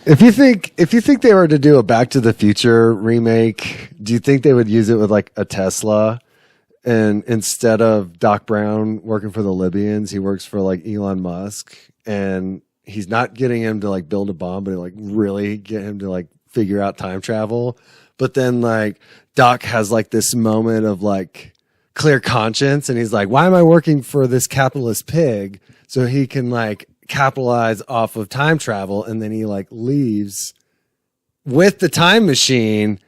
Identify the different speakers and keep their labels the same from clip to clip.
Speaker 1: If you think they were to do a Back to the Future remake, do you think they would use it with like a Tesla? And instead of Doc Brown working for the Libyans, he works for like Elon Musk, and he's not getting him to like build a bomb, but like really get him to like figure out time travel. But then like Doc has like this moment of like clear conscience, and he's like, why am I working for this capitalist pig? So he can like capitalize off of time travel. And then he like leaves with the time machine.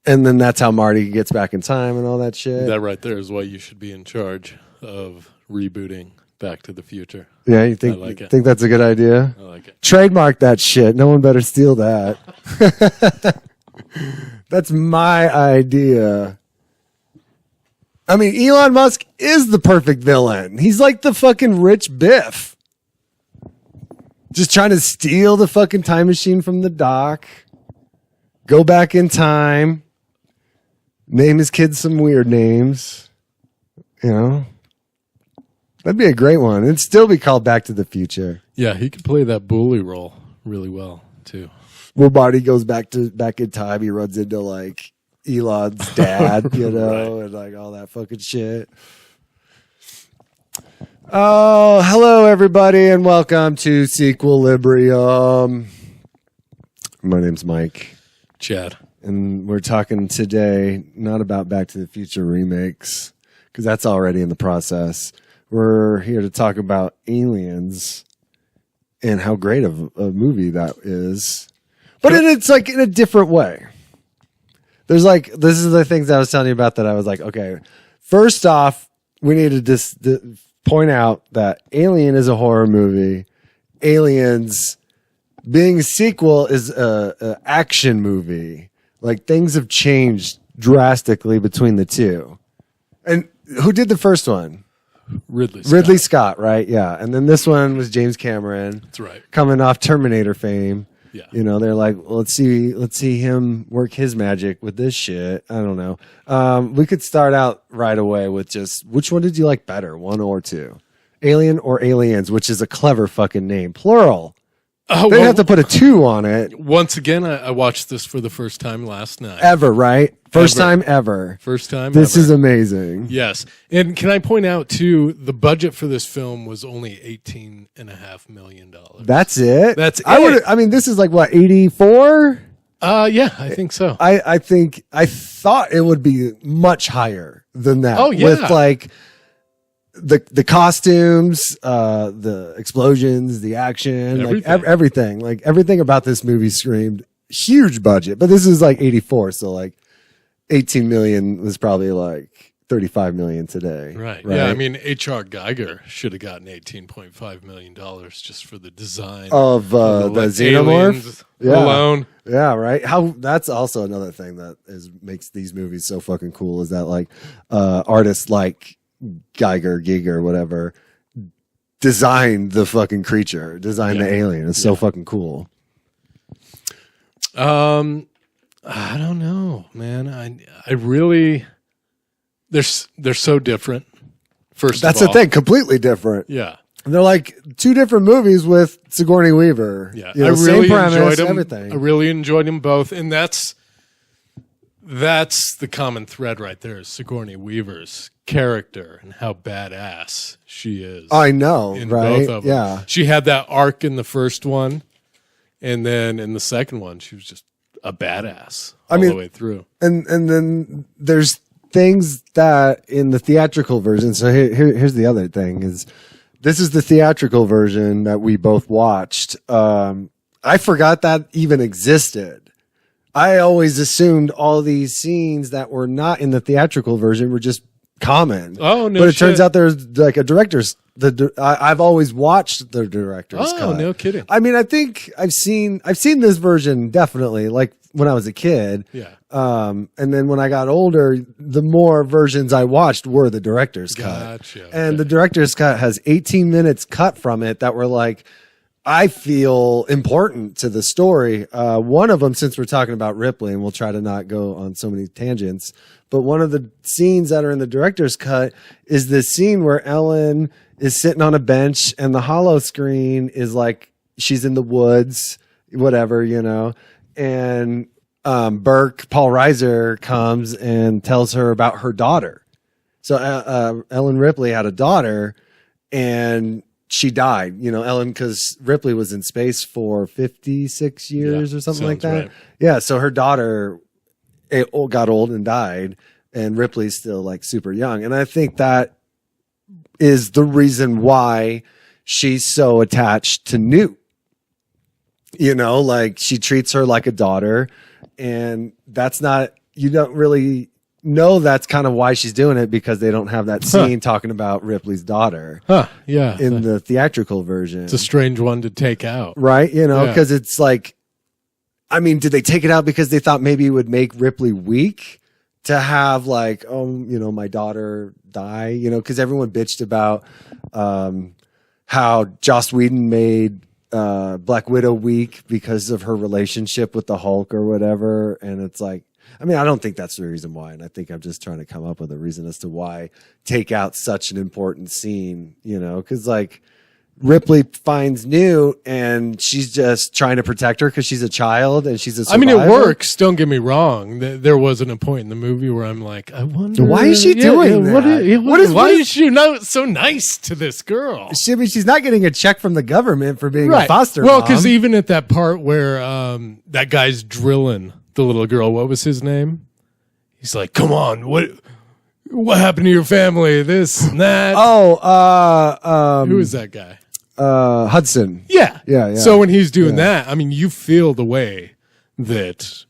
Speaker 1: And then that's how Marty gets back in time and all that shit.
Speaker 2: That right there is why you should be in charge of rebooting Back to the Future.
Speaker 1: Yeah, you think think that's a good idea?
Speaker 2: I like it.
Speaker 1: Trademark that shit. No one better steal that. That's my idea. I mean, Elon Musk is the perfect villain. He's like the fucking rich Biff. Just trying to steal the fucking time machine from the doc. Go back in time. Name his kids some weird names. You know? That'd be a great one. It'd still be called Back to the Future.
Speaker 2: Yeah, he could play that bully role really well, too.
Speaker 1: Where Marty goes back in time. He runs into, like, Elon's dad, you know, right. And, like, all that fucking shit. Oh, hello, everybody, and welcome to Sequilibrium. My name's Mike.
Speaker 2: Chad.
Speaker 1: And we're talking today not about Back to the Future remakes, because that's already in the process. We're here to talk about Aliens and how great of a movie that is. But it's like in a different way. There's like, this is the things I was telling you about that I was like, okay, first off, we need to just point out that Alien is a horror movie. Aliens being a sequel is a action movie. Like, things have changed drastically between the two. And who did the first one? Ridley Scott, right? Yeah. And then this one was James Cameron.
Speaker 2: That's right.
Speaker 1: Coming off Terminator fame.
Speaker 2: Yeah.
Speaker 1: You know, they're like, well, let's see him work his magic with this shit. I don't know. We could start out right away with just, which one did you like better, one or two? Alien or Aliens, which is a clever fucking name. Plural. They didn't have to put a 2 on it.
Speaker 2: Once again, I watched this for the first time last night.
Speaker 1: Ever, right? First time ever.
Speaker 2: First time
Speaker 1: This
Speaker 2: ever.
Speaker 1: is amazing.
Speaker 2: Yes. And can I point out, too, the budget for this film was only $18.5 million.
Speaker 1: That's it?
Speaker 2: That's it.
Speaker 1: I mean, this is like, what, 84?
Speaker 2: Yeah, I think so.
Speaker 1: I thought it would be much higher than that.
Speaker 2: Oh, yeah.
Speaker 1: With, like, the costumes, the explosions, the action, everything. Like everything about this movie screamed huge budget. But this is like 84, so like 18 million was probably like 35 million today.
Speaker 2: Right. Yeah, I mean, H.R. Geiger should have gotten $18.5 million just for the design
Speaker 1: of the xenomorph
Speaker 2: alone.
Speaker 1: Yeah, right. That's also another thing that makes these movies so fucking cool, is that like artists like Giger, whatever, designed the fucking creature, designed the alien. It's so fucking cool. I
Speaker 2: don't know, man. I really, they're so different.
Speaker 1: That's the thing, completely different.
Speaker 2: Yeah.
Speaker 1: And they're like two different movies with Sigourney Weaver.
Speaker 2: Yeah.
Speaker 1: You know,
Speaker 2: I really
Speaker 1: same premise,
Speaker 2: enjoyed them.
Speaker 1: everything.
Speaker 2: I really enjoyed them both. And that's the common thread right there, is Sigourney Weaver's character and how badass she is.
Speaker 1: I know,
Speaker 2: in
Speaker 1: right?
Speaker 2: Both of them.
Speaker 1: Yeah.
Speaker 2: She had that arc in the first one, and then in the second one, she was just a badass the way through. And
Speaker 1: then there's things that in the theatrical version. So here's the other thing is, this is the theatrical version that we both watched. I forgot that even existed. I always assumed all these scenes that were not in the theatrical version were just common.
Speaker 2: Oh, no
Speaker 1: But it
Speaker 2: shit.
Speaker 1: turns out there's like a director's, I've always watched the director's cut.
Speaker 2: Oh, no kidding.
Speaker 1: I mean, I think I've seen this version definitely, like when I was a kid.
Speaker 2: Yeah.
Speaker 1: And then when I got older, the more versions I watched were the director's cut.
Speaker 2: Gotcha.
Speaker 1: And the director's cut has 18 minutes cut from it that were like, I feel important to the story. One of them, since we're talking about Ripley, and we'll try to not go on so many tangents, but one of the scenes that are in the director's cut is this scene where Ellen is sitting on a bench and the hollow screen is like she's in the woods, whatever, and Burke, Paul Reiser, comes and tells her about her daughter. So Ellen Ripley had a daughter, and she died. Ellen, because Ripley was in space for 56 years or something like that. Right. Yeah, so her daughter got old and died, and Ripley's still like super young. And I think that is the reason why she's so attached to Newt. Like she treats her like a daughter, and that's not, you don't really know that's kind of why she's doing it, because they don't have that scene talking about Ripley's daughter.
Speaker 2: Yeah.
Speaker 1: In the theatrical version.
Speaker 2: It's a strange one to take out.
Speaker 1: Right? Because it's like, I mean, did they take it out because they thought maybe it would make Ripley weak to have like, my daughter die, because everyone bitched about how Joss Whedon made Black Widow weak because of her relationship with the Hulk or whatever. And it's like, I mean, I don't think that's the reason why. And I think I'm just trying to come up with a reason as to why take out such an important scene, because like Ripley finds Newt and she's just trying to protect her because she's a child and she's a survivor.
Speaker 2: I mean, it works. Don't get me wrong. There wasn't a point in the movie where I'm like, I wonder.
Speaker 1: Why is she doing that?
Speaker 2: Why is she so nice to this girl?
Speaker 1: She's not getting a check from the government for being a foster mom.
Speaker 2: Well, because even at that part where that guy's drilling the little girl, what was his name? He's like, come on, what happened to your family? This and that. Who is that guy?
Speaker 1: Hudson.
Speaker 2: Yeah. So when he's doing that, I mean, you feel the way that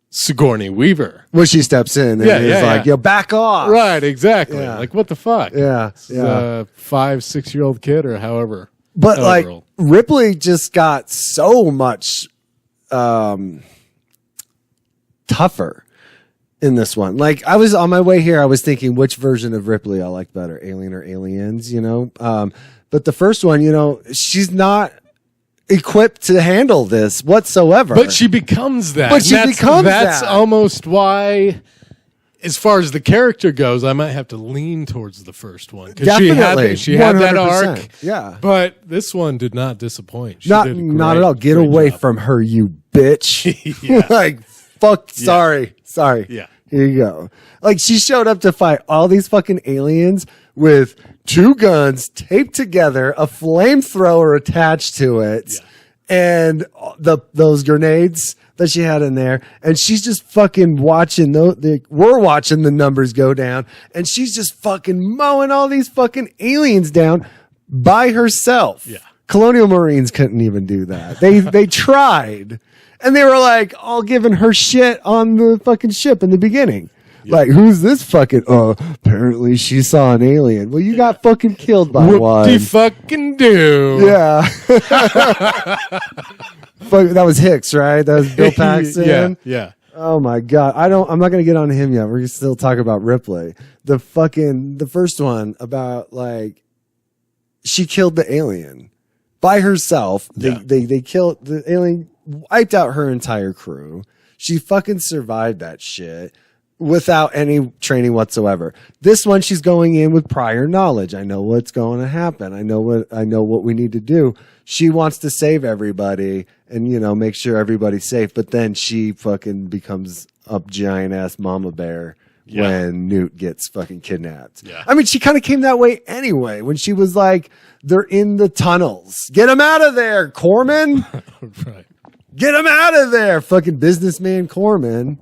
Speaker 2: Sigourney Weaver.
Speaker 1: When she steps in and is like, yo, back off.
Speaker 2: Right, exactly. Yeah. Like, what the fuck?
Speaker 1: Yeah.
Speaker 2: A 5-6-year-old kid or however.
Speaker 1: But like, Ripley just got so much tougher in this one. Like, I was on my way here, I was thinking which version of Ripley I like better, Alien or Aliens, but the first one, she's not equipped to handle this whatsoever.
Speaker 2: But she becomes that. That's almost why, as far as the character goes, I might have to lean towards the first one.
Speaker 1: Definitely.
Speaker 2: She had that arc.
Speaker 1: Yeah.
Speaker 2: But this one did not disappoint.
Speaker 1: Not at all. Get away from her, you bitch. Like, fuck, sorry.
Speaker 2: Yeah.
Speaker 1: Here you go. Like, she showed up to fight all these fucking aliens with 2 guns taped together, a flamethrower attached to it, and those grenades that she had in there. And she's just fucking watching. We're watching the numbers go down, and she's just fucking mowing all these fucking aliens down by herself.
Speaker 2: Yeah.
Speaker 1: Colonial Marines couldn't even do that. They tried. And they were like all giving her shit on the fucking ship in the beginning. Yeah. Like, who's this fucking, apparently she saw an alien. Well, you got fucking killed by one.
Speaker 2: Whoop-de-fucking do.
Speaker 1: Yeah. That was Hicks, right? That was Bill Paxton.
Speaker 2: Yeah.
Speaker 1: Oh my God. I'm not going to get on him yet. We're going to still talk about Ripley. The first one about like, she killed the alien by herself. They killed the alien, wiped out her entire crew. She fucking survived that shit without any training whatsoever. This one, she's going in with prior knowledge. I know what's going to happen. I know what we need to do. She wants to save everybody and, make sure everybody's safe. But then she fucking becomes a giant ass mama bear when Newt gets fucking kidnapped.
Speaker 2: Yeah.
Speaker 1: I mean, she kind of came that way anyway when she was like, they're in the tunnels. Get them out of there, Corman.
Speaker 2: Right.
Speaker 1: Get him out of there, fucking businessman Corman.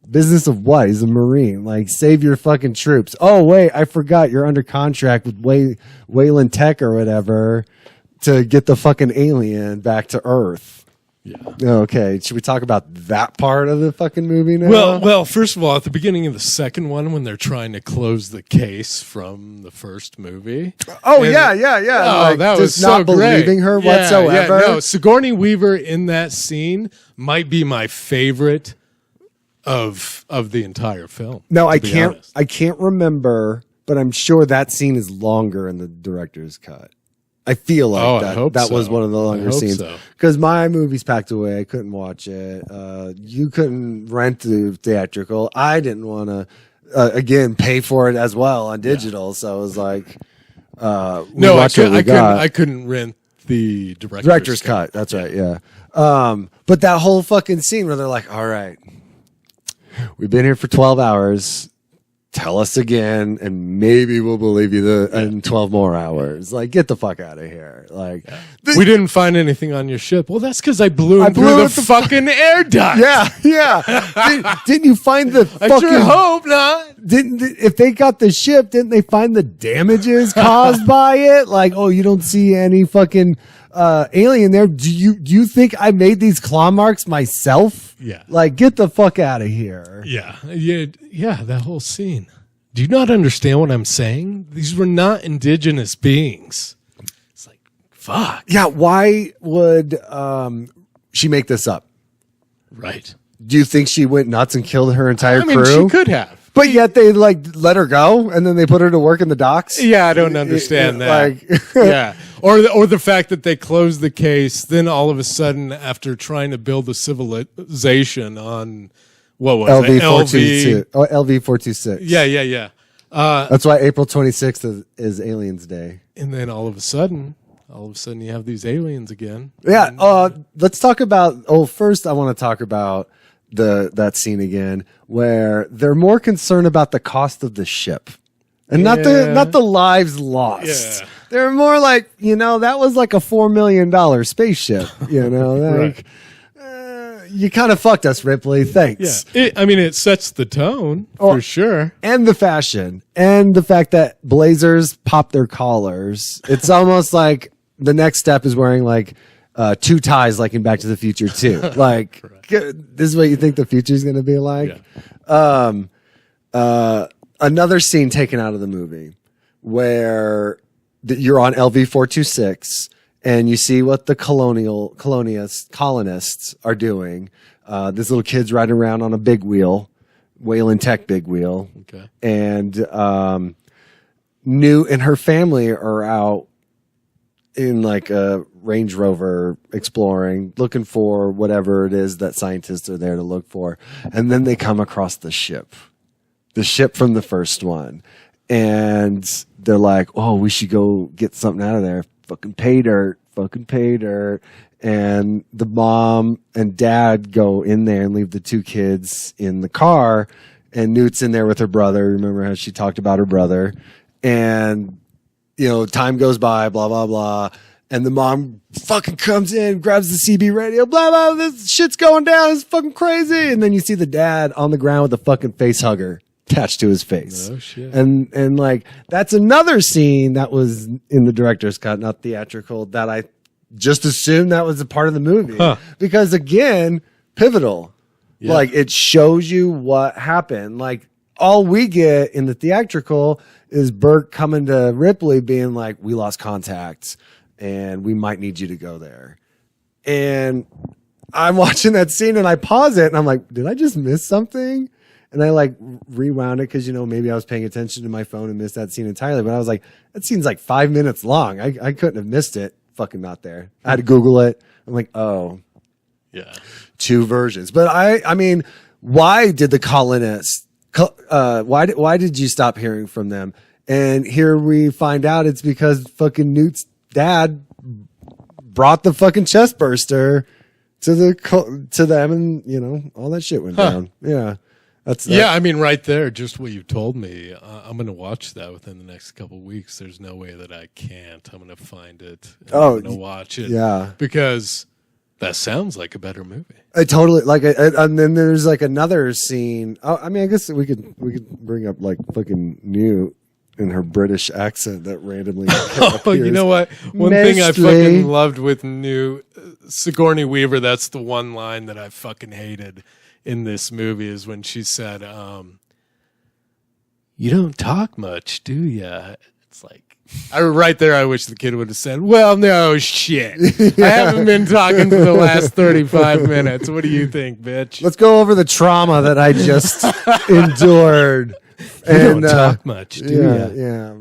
Speaker 1: Business of what? He's a Marine. Like, save your fucking troops. Oh, wait, I forgot you're under contract with Wayland Tech or whatever to get the fucking alien back to Earth.
Speaker 2: Yeah.
Speaker 1: Okay, should we talk about that part of the fucking movie now?
Speaker 2: Well, first of all, at the beginning of the second one, when they're trying to close the case from the first movie.
Speaker 1: Oh, yeah.
Speaker 2: Oh,
Speaker 1: like,
Speaker 2: that was
Speaker 1: just not believing her whatsoever.
Speaker 2: Yeah, no, Sigourney Weaver in that scene might be my favorite of the entire film.
Speaker 1: No, I can't remember, but I'm sure that scene is longer in the director's cut. I feel like that was one of the longer scenes because my movie's packed away. I couldn't watch it. You couldn't rent the theatrical. I didn't want to again pay for it as well on digital. So I was like,
Speaker 2: I couldn't rent the
Speaker 1: director's cut. That's right. Yeah. But that whole fucking scene where they're like, all right, we've been here for 12 hours. Tell us again, and maybe we'll believe you in 12 more hours. Like, get the fuck out of here. Like,
Speaker 2: we didn't find anything on your ship. Well, that's because I blew through the fucking air duct.
Speaker 1: Yeah. Didn't you find the fucking...
Speaker 2: I sure hope not.
Speaker 1: If they got the ship, didn't they find the damages caused by it? Like, oh, you don't see any fucking alien there. Do you think I made these claw marks myself?
Speaker 2: Yeah.
Speaker 1: Like, get the fuck out of here.
Speaker 2: Yeah, that whole scene. Do you not understand what I'm saying? These were not indigenous beings. It's like, fuck.
Speaker 1: Yeah, why would she make this up?
Speaker 2: Right.
Speaker 1: Do you think she went nuts and killed her entire crew?
Speaker 2: She could have.
Speaker 1: But yet they like let her go and then they put her to work in the docks?
Speaker 2: Yeah, I don't understand that. Yeah. Or the fact that they closed the case, then all of a sudden after trying to build a civilization on what was
Speaker 1: LV-426. Oh, LV-426.
Speaker 2: Yeah.
Speaker 1: That's why April 26th is Aliens Day.
Speaker 2: And then all of a sudden you have these aliens again.
Speaker 1: Yeah, let's talk about first I want to talk about that scene again where they're more concerned about the cost of the ship and not the lives lost. Yeah. They're more like, that was like a $4 million spaceship, like you kind of fucked us, Ripley. Thanks.
Speaker 2: Yeah. It sets the tone for sure.
Speaker 1: And the fashion and the fact that Blazers pop their collars. It's almost like the next step is wearing like two ties like in Back to the Future 2. Like, this is what you think the future is going to be like? Yeah. Another scene taken out of the movie where you're on LV-426 and you see what the colonists are doing. This little kid's riding around on a big wheel, Whalen Tech big wheel.
Speaker 2: Okay.
Speaker 1: And Newt and her family are out in like a Range Rover exploring, looking for whatever it is that scientists are there to look for. And then they come across the ship from the first one. And they're like, oh, we should go get something out of there. Fucking pay dirt. And the mom and dad go in there and leave the two kids in the car. And Newt's in there with her brother. Remember how she talked about her brother? And time goes by, blah, blah, blah. And the mom fucking comes in, grabs the CB radio, blah, blah, this shit's going down. It's fucking crazy. And then you see the dad on the ground with a fucking face hugger attached to his face.
Speaker 2: Oh, shit.
Speaker 1: And like, that's another scene that was in the director's cut, not theatrical, that I just assumed that was a part of the movie. Huh. Because again, pivotal. Yeah. Like, it shows you what happened. Like, all we get in the theatrical is Burt coming to Ripley being like, we lost contact and we might need you to go there. And I'm watching that scene and I pause it and I'm like, did I just miss something? And I like rewound it because, maybe I was paying attention to my phone and missed that scene entirely. But I was like, that scene's like 5 minutes long. I couldn't have missed it. Fucking not there. I had to Google it. I'm like, oh. Yeah. Two versions. But I mean, why did the colonists, why did you stop hearing from them? And here we find out it's because fucking Newt's dad brought the fucking chest burster to them and, all that shit went down. Yeah.
Speaker 2: Right there, just what you told me. I'm going to watch that within the next couple of weeks. There's no way that I can't. I'm going to find it. I'm going to watch it.
Speaker 1: Yeah.
Speaker 2: Because that sounds like a better movie.
Speaker 1: I totally like it. And then there's like another scene. I guess we could bring up like fucking Newt in her British accent that randomly appears.
Speaker 2: You know what? One thing I fucking loved with Newt, Sigourney Weaver, that's the one line that I fucking hated in this movie is when she said, you don't talk much, do ya? It's like, right there, I wish the kid would have said, well, no shit. Yeah. I haven't been talking for the last 35 minutes. What do you think, bitch?
Speaker 1: Let's go over the trauma that I just endured.
Speaker 2: You don't talk much, do ya?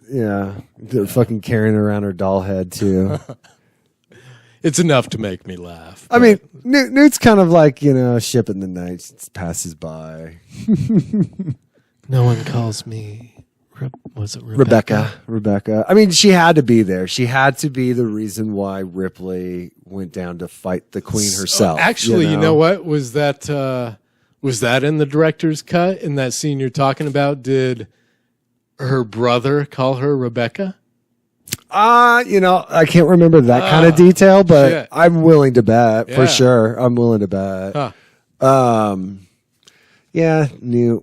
Speaker 1: Yeah. They're fucking carrying around her doll head, too.
Speaker 2: It's enough to make me laugh.
Speaker 1: I mean, Newt's kind of like, a ship in the night. It passes by.
Speaker 2: No one calls me Was it Rebecca?
Speaker 1: Rebecca. I mean, she had to be there. She had to be the reason why Ripley went down to fight the queen herself.
Speaker 2: Actually, you know what? Was that in the director's cut in that scene you're talking about? Did her brother call her Rebecca?
Speaker 1: I can't remember that kind of detail, but
Speaker 2: shit.
Speaker 1: I'm willing to bet for sure. I'm willing to bet.
Speaker 2: Huh.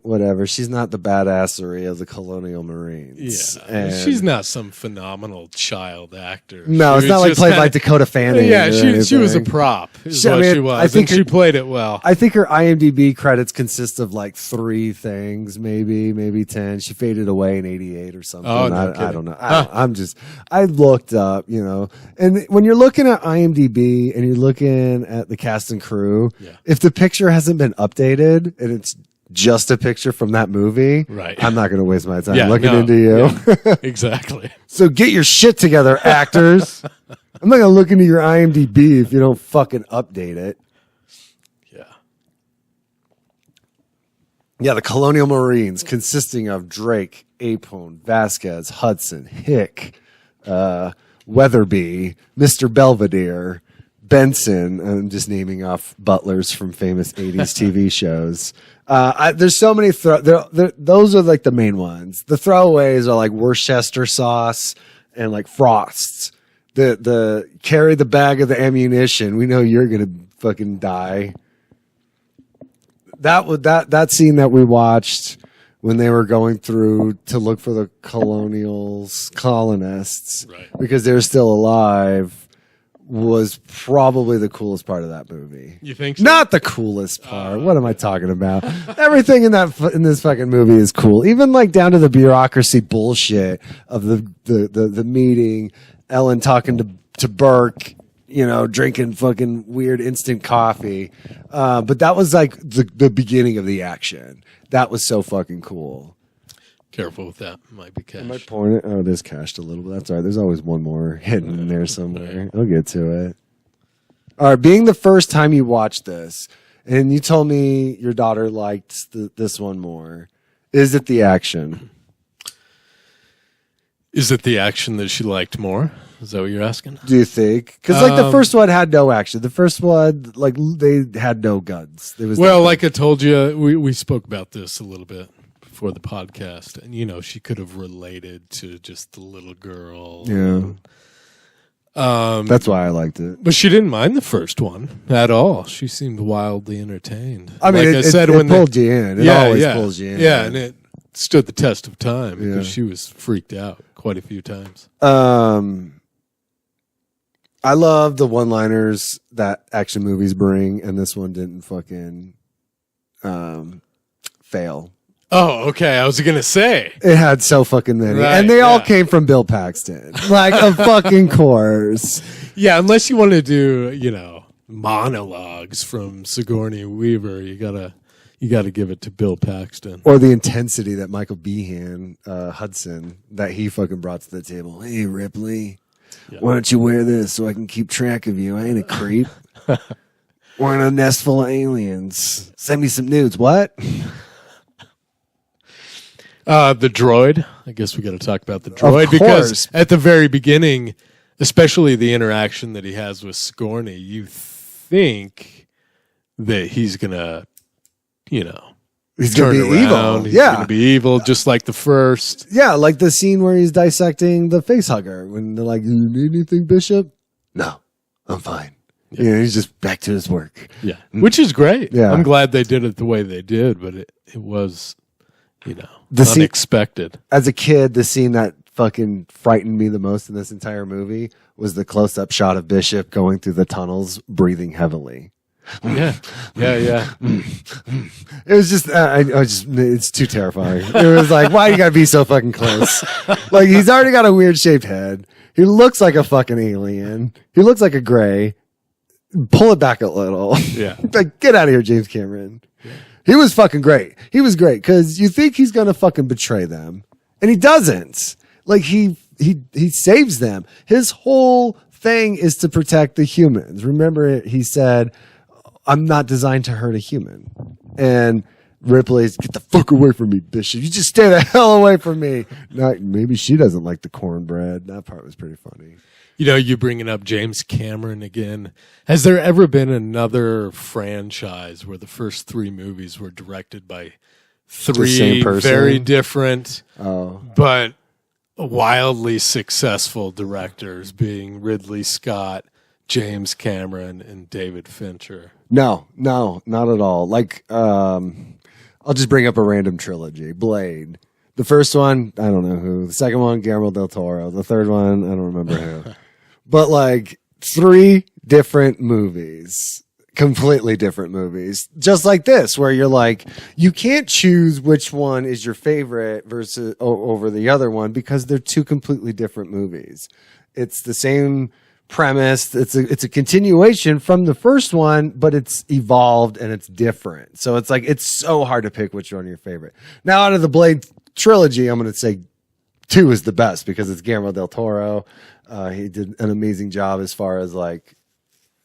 Speaker 1: Whatever. She's not the badassery of the Colonial Marines.
Speaker 2: Yeah,
Speaker 1: And
Speaker 2: she's not some phenomenal child actor.
Speaker 1: no, it's not like played by Dakota Fanning.
Speaker 2: Yeah, she was a prop. She was.
Speaker 1: I think
Speaker 2: she played it well.
Speaker 1: I think her IMDb credits consist of like 3 things, maybe 10. She faded away in '88 or something.
Speaker 2: Oh, no
Speaker 1: I don't know. I looked up, and when you're looking at IMDb and you're looking at the cast and crew, if the picture hasn't been updated and it's just a picture from that movie,
Speaker 2: right?
Speaker 1: I'm not going to waste my time looking into you.
Speaker 2: Yeah, exactly.
Speaker 1: So get your shit together, actors. I'm not going to look into your IMDb if you don't fucking update it. Yeah, the Colonial Marines, consisting of Drake, Apone, Vasquez, Hudson, Hick, Weatherby, Mr. Belvedere, Benson. I'm just naming off butlers from famous 80s TV shows. There's so many. Those are like the main ones. The throwaways are like Worcester sauce and like Frosts. The carry the bag of the ammunition. We know you're gonna fucking die. That scene that we watched when they were going through to look for the colonists,
Speaker 2: right, because
Speaker 1: they're still alive, was probably the coolest part of that movie.
Speaker 2: You think so?
Speaker 1: Not the coolest part. What am I talking about? Everything in this fucking movie is cool. Even like down to the bureaucracy bullshit of the meeting, Ellen talking to Burke, drinking fucking weird instant coffee. But that was like the beginning of the action. That was so fucking cool.
Speaker 2: Careful with that. Might be cash.
Speaker 1: Am I pouring it? Oh, it is cashed a little bit. That's all right. There's always one more hidden in there somewhere. I'll get to it. All right. Being the first time you watched this, and you told me your daughter liked this one more, is it the action?
Speaker 2: Is it the action that she liked more? Is that what you're asking?
Speaker 1: Do you think? Because like the first one had no action. The first one, like they had no guns. There was
Speaker 2: like I told you, we spoke about this a little bit before the podcast, and she could have related to just the little girl.
Speaker 1: Yeah. That's why I liked it.
Speaker 2: But she didn't mind the first one at all. She seemed wildly entertained.
Speaker 1: I mean,
Speaker 2: like I said,
Speaker 1: it pulled you in. It always pulls you in.
Speaker 2: Yeah, and it stood the test of time because she was freaked out quite a few times.
Speaker 1: I love the one-liners that action movies bring, and this one didn't fucking fail.
Speaker 2: Oh, okay. I was going to say.
Speaker 1: It had so fucking many.
Speaker 2: Right,
Speaker 1: and they all came from Bill Paxton. Like, of fucking course.
Speaker 2: Yeah, unless you want to do, monologues from Sigourney Weaver, you gotta give it to Bill Paxton.
Speaker 1: Or the intensity that Michael Behan, Hudson, that he fucking brought to the table. Hey, Ripley. Yeah. Why don't you wear this so I can keep track of you? I ain't a creep. We're in a nest full of aliens. Send me some nudes. What?
Speaker 2: The droid. I guess we got to talk about the droid because at the very beginning, especially the interaction that he has with Sigourney, you think that he's gonna,
Speaker 1: he's gonna be evil.
Speaker 2: He's gonna be evil, just like the first.
Speaker 1: Yeah, like the scene where he's dissecting the face hugger when they're like, "You need anything, Bishop?" No, I'm fine. Yeah, he's just back to his work.
Speaker 2: Yeah, which is great.
Speaker 1: Yeah,
Speaker 2: I'm glad they did it the way they did, but it was, unexpected.
Speaker 1: As a kid, the scene that fucking frightened me the most in this entire movie was the close-up shot of Bishop going through the tunnels, breathing heavily.
Speaker 2: Yeah.
Speaker 1: It was just, it's too terrifying. It was like, why you gotta be so fucking close? Like, he's already got a weird shaped head. He looks like a fucking alien. He looks like a gray. Pull it back a little.
Speaker 2: Yeah.
Speaker 1: Like, get out of here, James Cameron. Yeah. He was fucking great. He was great because you think he's gonna fucking betray them, and he doesn't. Like, he saves them. His whole thing is to protect the humans. Remember, he said, I'm not designed to hurt a human. And Ripley's, get the fuck away from me, Bishop. You just stay the hell away from me. Maybe she doesn't like the cornbread. That part was pretty funny.
Speaker 2: You know, you bringing up James Cameron again. Has there ever been another franchise where the first 3 movies were directed by 3 very different, but wildly successful directors, being Ridley Scott, James Cameron, and David Fincher?
Speaker 1: No, not at all. Like, I'll just bring up a random trilogy. Blade. The first one, I don't know who. The second one, Guillermo del Toro. The third one, I don't remember who. But like 3 different movies, completely different movies, just like this, where you're like, you can't choose which one is your favorite versus over the other one because they're 2 completely different movies. It's the same premise. It's a continuation from the first one, but it's evolved and it's different. So it's like, it's so hard to pick which one your favorite. Now, out of the Blade trilogy, I'm going to say 2 is the best because it's Guillermo del Toro. He did an amazing job as far as like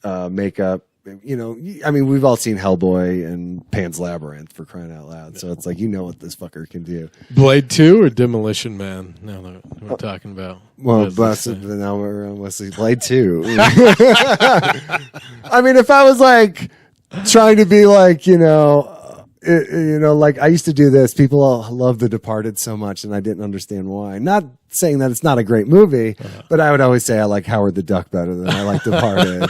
Speaker 1: makeup. You know, I mean, we've all seen Hellboy and Pan's Labyrinth, for crying out loud. So it's like, you know what this fucker can do.
Speaker 2: Blade 2 or Demolition Man? Now that we're talking about.
Speaker 1: Well, now we're on Wesley. Blade 2. I mean, if I was like trying to be like, like I used to do this. People all love The Departed so much, and I didn't understand why. Not saying that it's not a great movie, but I would always say I like Howard the Duck better than I like Departed.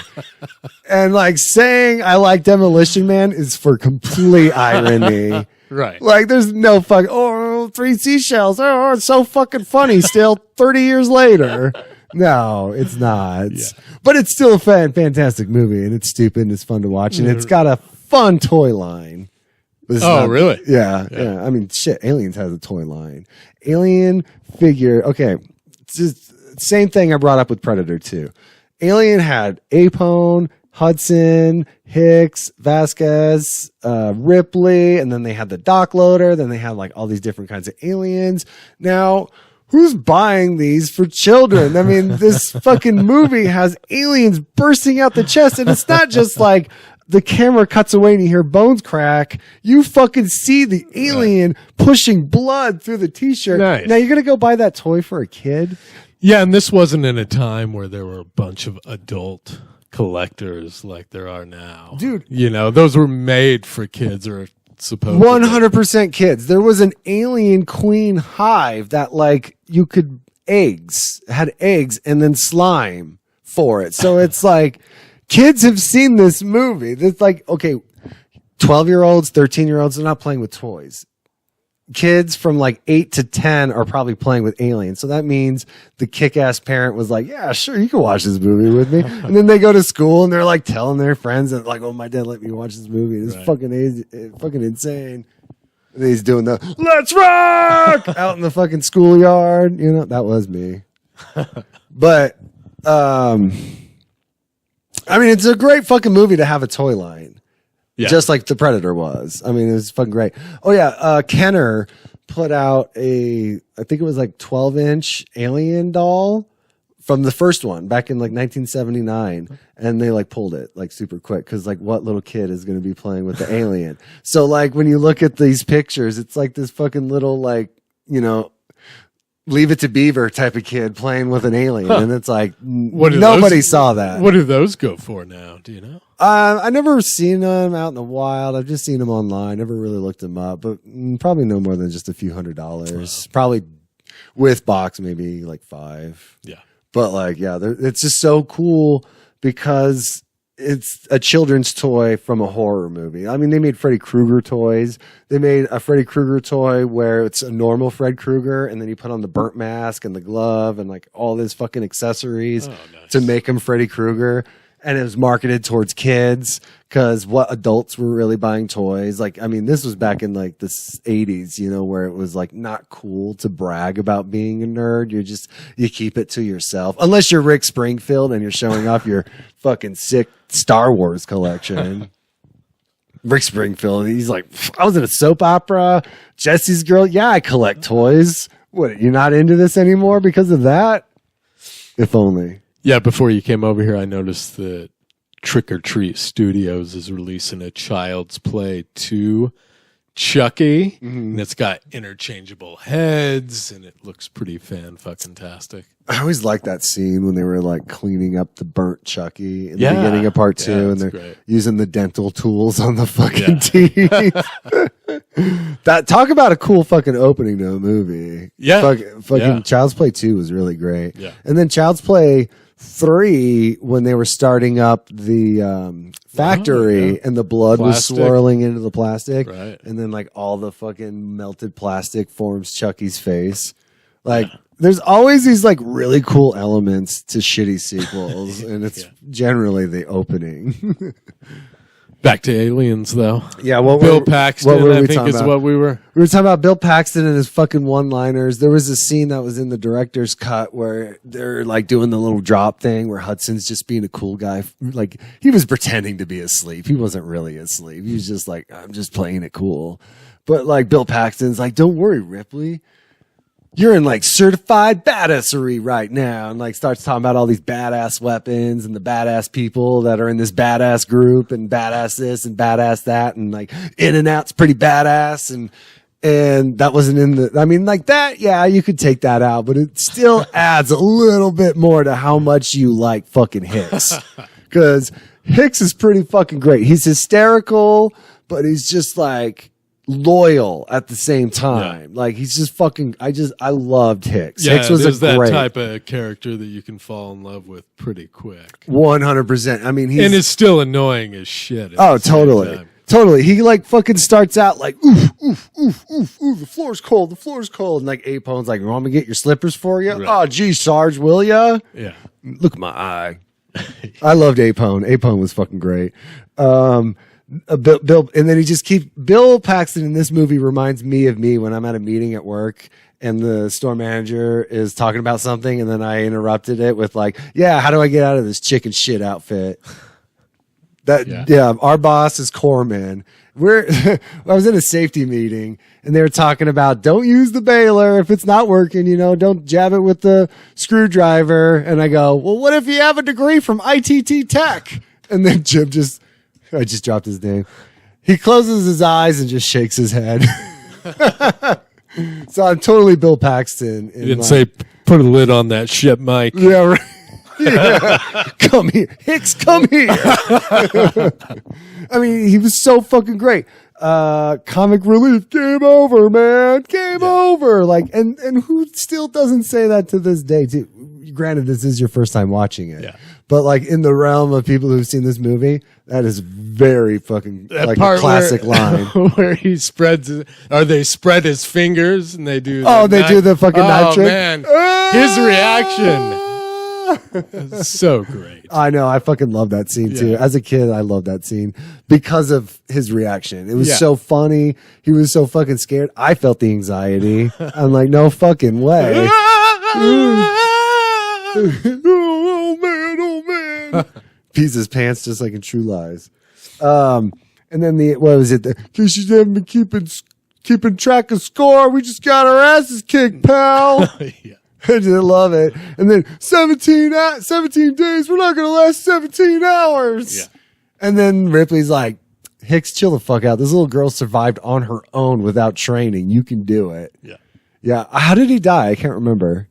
Speaker 1: And like saying I like Demolition Man is for complete irony.
Speaker 2: Right.
Speaker 1: Like there's no 3 seashells. Oh, it's so fucking funny still 30 years later. No, it's not. Yeah. But it's still a fantastic movie, and it's stupid and it's fun to watch, and it's got a fun toy line.
Speaker 2: Really?
Speaker 1: Yeah. I mean, shit, Aliens has a toy line. Alien figure. Okay. It's just same thing I brought up with Predator 2. Alien had Apone, Hudson, Hicks, Vasquez, Ripley, and then they had the dock loader. Then they had like all these different kinds of aliens. Now, who's buying these for children? I mean, this fucking movie has aliens bursting out the chest, and it's not just like the camera cuts away and you hear bones crack. You fucking see the alien pushing blood through the t-shirt.
Speaker 2: Nice.
Speaker 1: Now you're going to go buy that toy for a kid?
Speaker 2: Yeah, and this wasn't in a time where there were a bunch of adult collectors like there are now.
Speaker 1: Dude.
Speaker 2: You know, those were made for kids or supposed
Speaker 1: 100% kids. There was an alien queen hive that like you could had eggs and then slime for it. So it's like kids have seen this movie. It's like, okay, 12-year-olds, 13-year-olds, they're not playing with toys. Kids from like 8 to 10 are probably playing with aliens. So that means the kick-ass parent was like, yeah, sure, you can watch this movie with me. And then they go to school and they're like telling their friends that like, oh, my dad let me watch this movie. It's fucking insane. And he's doing the let's rock out in the fucking schoolyard. You know, that was me. But, I mean, it's a great fucking movie to have a toy line. Yeah. Just like The Predator was. I mean, it was fucking great. Oh, yeah. Kenner put out I think it was like 12-inch alien doll from the first one back in like 1979. And they like pulled it like super quick because like what little kid is going to be playing with the alien? So like when you look at these pictures, it's like this fucking little like, Leave It to Beaver type of kid playing with an alien. And it's like, nobody saw that.
Speaker 2: What do those go for now? Do you know?
Speaker 1: I never seen them out in the wild. I've just seen them online. Never really looked them up, but probably no more than just a few $100s. Wow. Probably with box, maybe like $5.
Speaker 2: Yeah.
Speaker 1: But like, yeah, it's just so cool because it's a children's toy from a horror movie. I mean, they made Freddy Krueger toys. They made a Freddy Krueger toy where it's a normal Fred Krueger, and then you put on the burnt mask and the glove and like all these fucking accessories to make him Freddy Krueger. And it was marketed towards kids because what adults were really buying toys. Like, I mean, this was back in like the 80s, where it was like not cool to brag about being a nerd. You keep it to yourself. Unless you're Rick Springfield and you're showing off your fucking sick Star Wars collection. Rick Springfield, he's like, I was in a soap opera. Jesse's Girl. Yeah, I collect toys. What, you're not into this anymore because of that? If only.
Speaker 2: Yeah, before you came over here, I noticed that Trick or Treat Studios is releasing a Child's Play 2 Chucky, and it's got interchangeable heads, and it looks pretty fan-fucking-tastic.
Speaker 1: I always liked that scene when they were like cleaning up the burnt Chucky in the beginning of part 2, and they're using the dental tools on the fucking teeth. That talk about a cool fucking opening to a movie.
Speaker 2: Yeah,
Speaker 1: fucking Child's Play 2 was really great.
Speaker 2: Yeah,
Speaker 1: and then Child's Play 3, when they were starting up the factory and the blood was swirling into the plastic, and then like all the fucking melted plastic forms Chucky's face. Like there's always these like really cool elements to shitty sequels, and it's generally the opening.
Speaker 2: Back to Aliens, though.
Speaker 1: Yeah,
Speaker 2: Bill Paxton, I think, is what we were.
Speaker 1: We were talking about Bill Paxton and his fucking one-liners. There was a scene that was in the director's cut where they're like doing the little drop thing where Hudson's just being a cool guy. Like he was pretending to be asleep. He wasn't really asleep. He was just like, I'm just playing it cool. But like Bill Paxton's like, don't worry, Ripley. You're in like certified badassery right now, and like starts talking about all these badass weapons and the badass people that are in this badass group and badass this and badass that, and like In and Out's pretty badass, and that wasn't in the. I mean, like that, yeah, you could take that out, but it still adds a little bit more to how much you like fucking Hicks, because Hicks is pretty fucking great. He's hysterical, but he's just like loyal at the same time. Like he's just fucking I loved Hicks. Hicks was
Speaker 2: that type of character that you can fall in love with pretty quick.
Speaker 1: 100%. I mean,
Speaker 2: and it's still annoying as shit.
Speaker 1: Oh, totally. He like fucking starts out like oof, oof, oof, oof, oof, the floor's cold, and like Apone's like, you want me to get your slippers for you? Right. Oh gee, Sarge, will ya?
Speaker 2: Yeah.
Speaker 1: Look at my eye. I loved Apone. Apone was fucking great. Bill, and then he just keeps Bill Paxton in this movie reminds me of me when I'm at a meeting at work and the store manager is talking about something, and then I interrupted it with like, yeah, how do I get out of this chicken shit outfit? Our boss is Corman. I was in a safety meeting and they were talking about don't use the baler if it's not working, don't jab it with the screwdriver. And I go, well, what if you have a degree from ITT Tech? And then Jim I just dropped his name. He closes his eyes and just shakes his head. So I'm totally Bill Paxton.
Speaker 2: You didn't say put a lid on that shit, Mike.
Speaker 1: Yeah, right. Yeah. Come here. Hicks, come here. I mean, he was so fucking great. Comic relief, game over, man. Game over. Like, and who still doesn't say that to this day, too? Granted, this is your first time watching it. Yeah. But like in the realm of people who've seen this movie, that is very fucking like a classic line.
Speaker 2: Where he they spread his fingers and they do
Speaker 1: do the fucking knife trick?
Speaker 2: Oh man. His reaction is so great.
Speaker 1: I know, I fucking love that scene too. As a kid, I loved that scene because of his reaction. It was so funny. He was so fucking scared. I felt the anxiety. I'm like, no fucking way. Oh man. Pees his pants just like in True Lies. And then what was it? Because you haven't been keeping track of score. We just got our asses kicked, pal. Yeah. I just love it. And then 17 days. We're not going to last 17 hours. Yeah. And then Ripley's like, Hicks, chill the fuck out. This little girl survived on her own without training. You can do it. Yeah. Yeah. How did he die? I can't remember.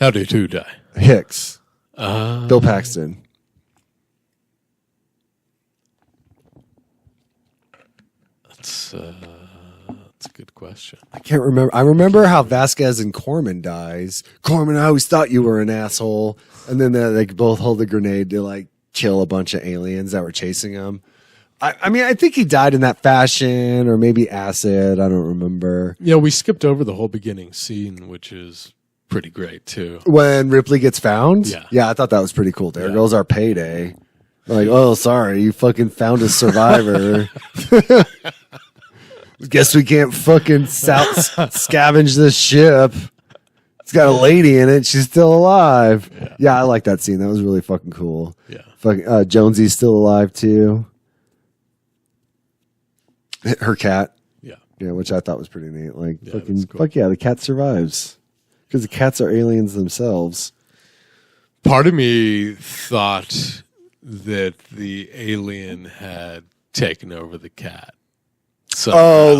Speaker 2: How did who die?
Speaker 1: Hicks. Bill Paxton.
Speaker 2: That's a good question.
Speaker 1: I can't remember. I remember how Vasquez and Corman dies. Corman, I always thought you were an asshole. And then they both hold the grenade to like kill a bunch of aliens that were chasing him. I mean, I think he died in that fashion, or maybe acid. I don't remember.
Speaker 2: Yeah, we skipped over the whole beginning scene, which is pretty great too.
Speaker 1: When Ripley gets found? Yeah, I thought that was pretty cool. There goes our payday. Like, oh, sorry, you fucking found a survivor. Guess we can't fucking scavenge this ship. It's got a lady in it. She's still alive. Yeah, I like that scene. That was really fucking cool. Yeah. Fucking Jonesy's still alive too. Her cat. Yeah. Yeah, which I thought was pretty neat. Like, fucking, cool. Fuck yeah, the cat survives. Because the cats are aliens themselves.
Speaker 2: Part of me thought that the alien had taken over the cat
Speaker 1: Oh,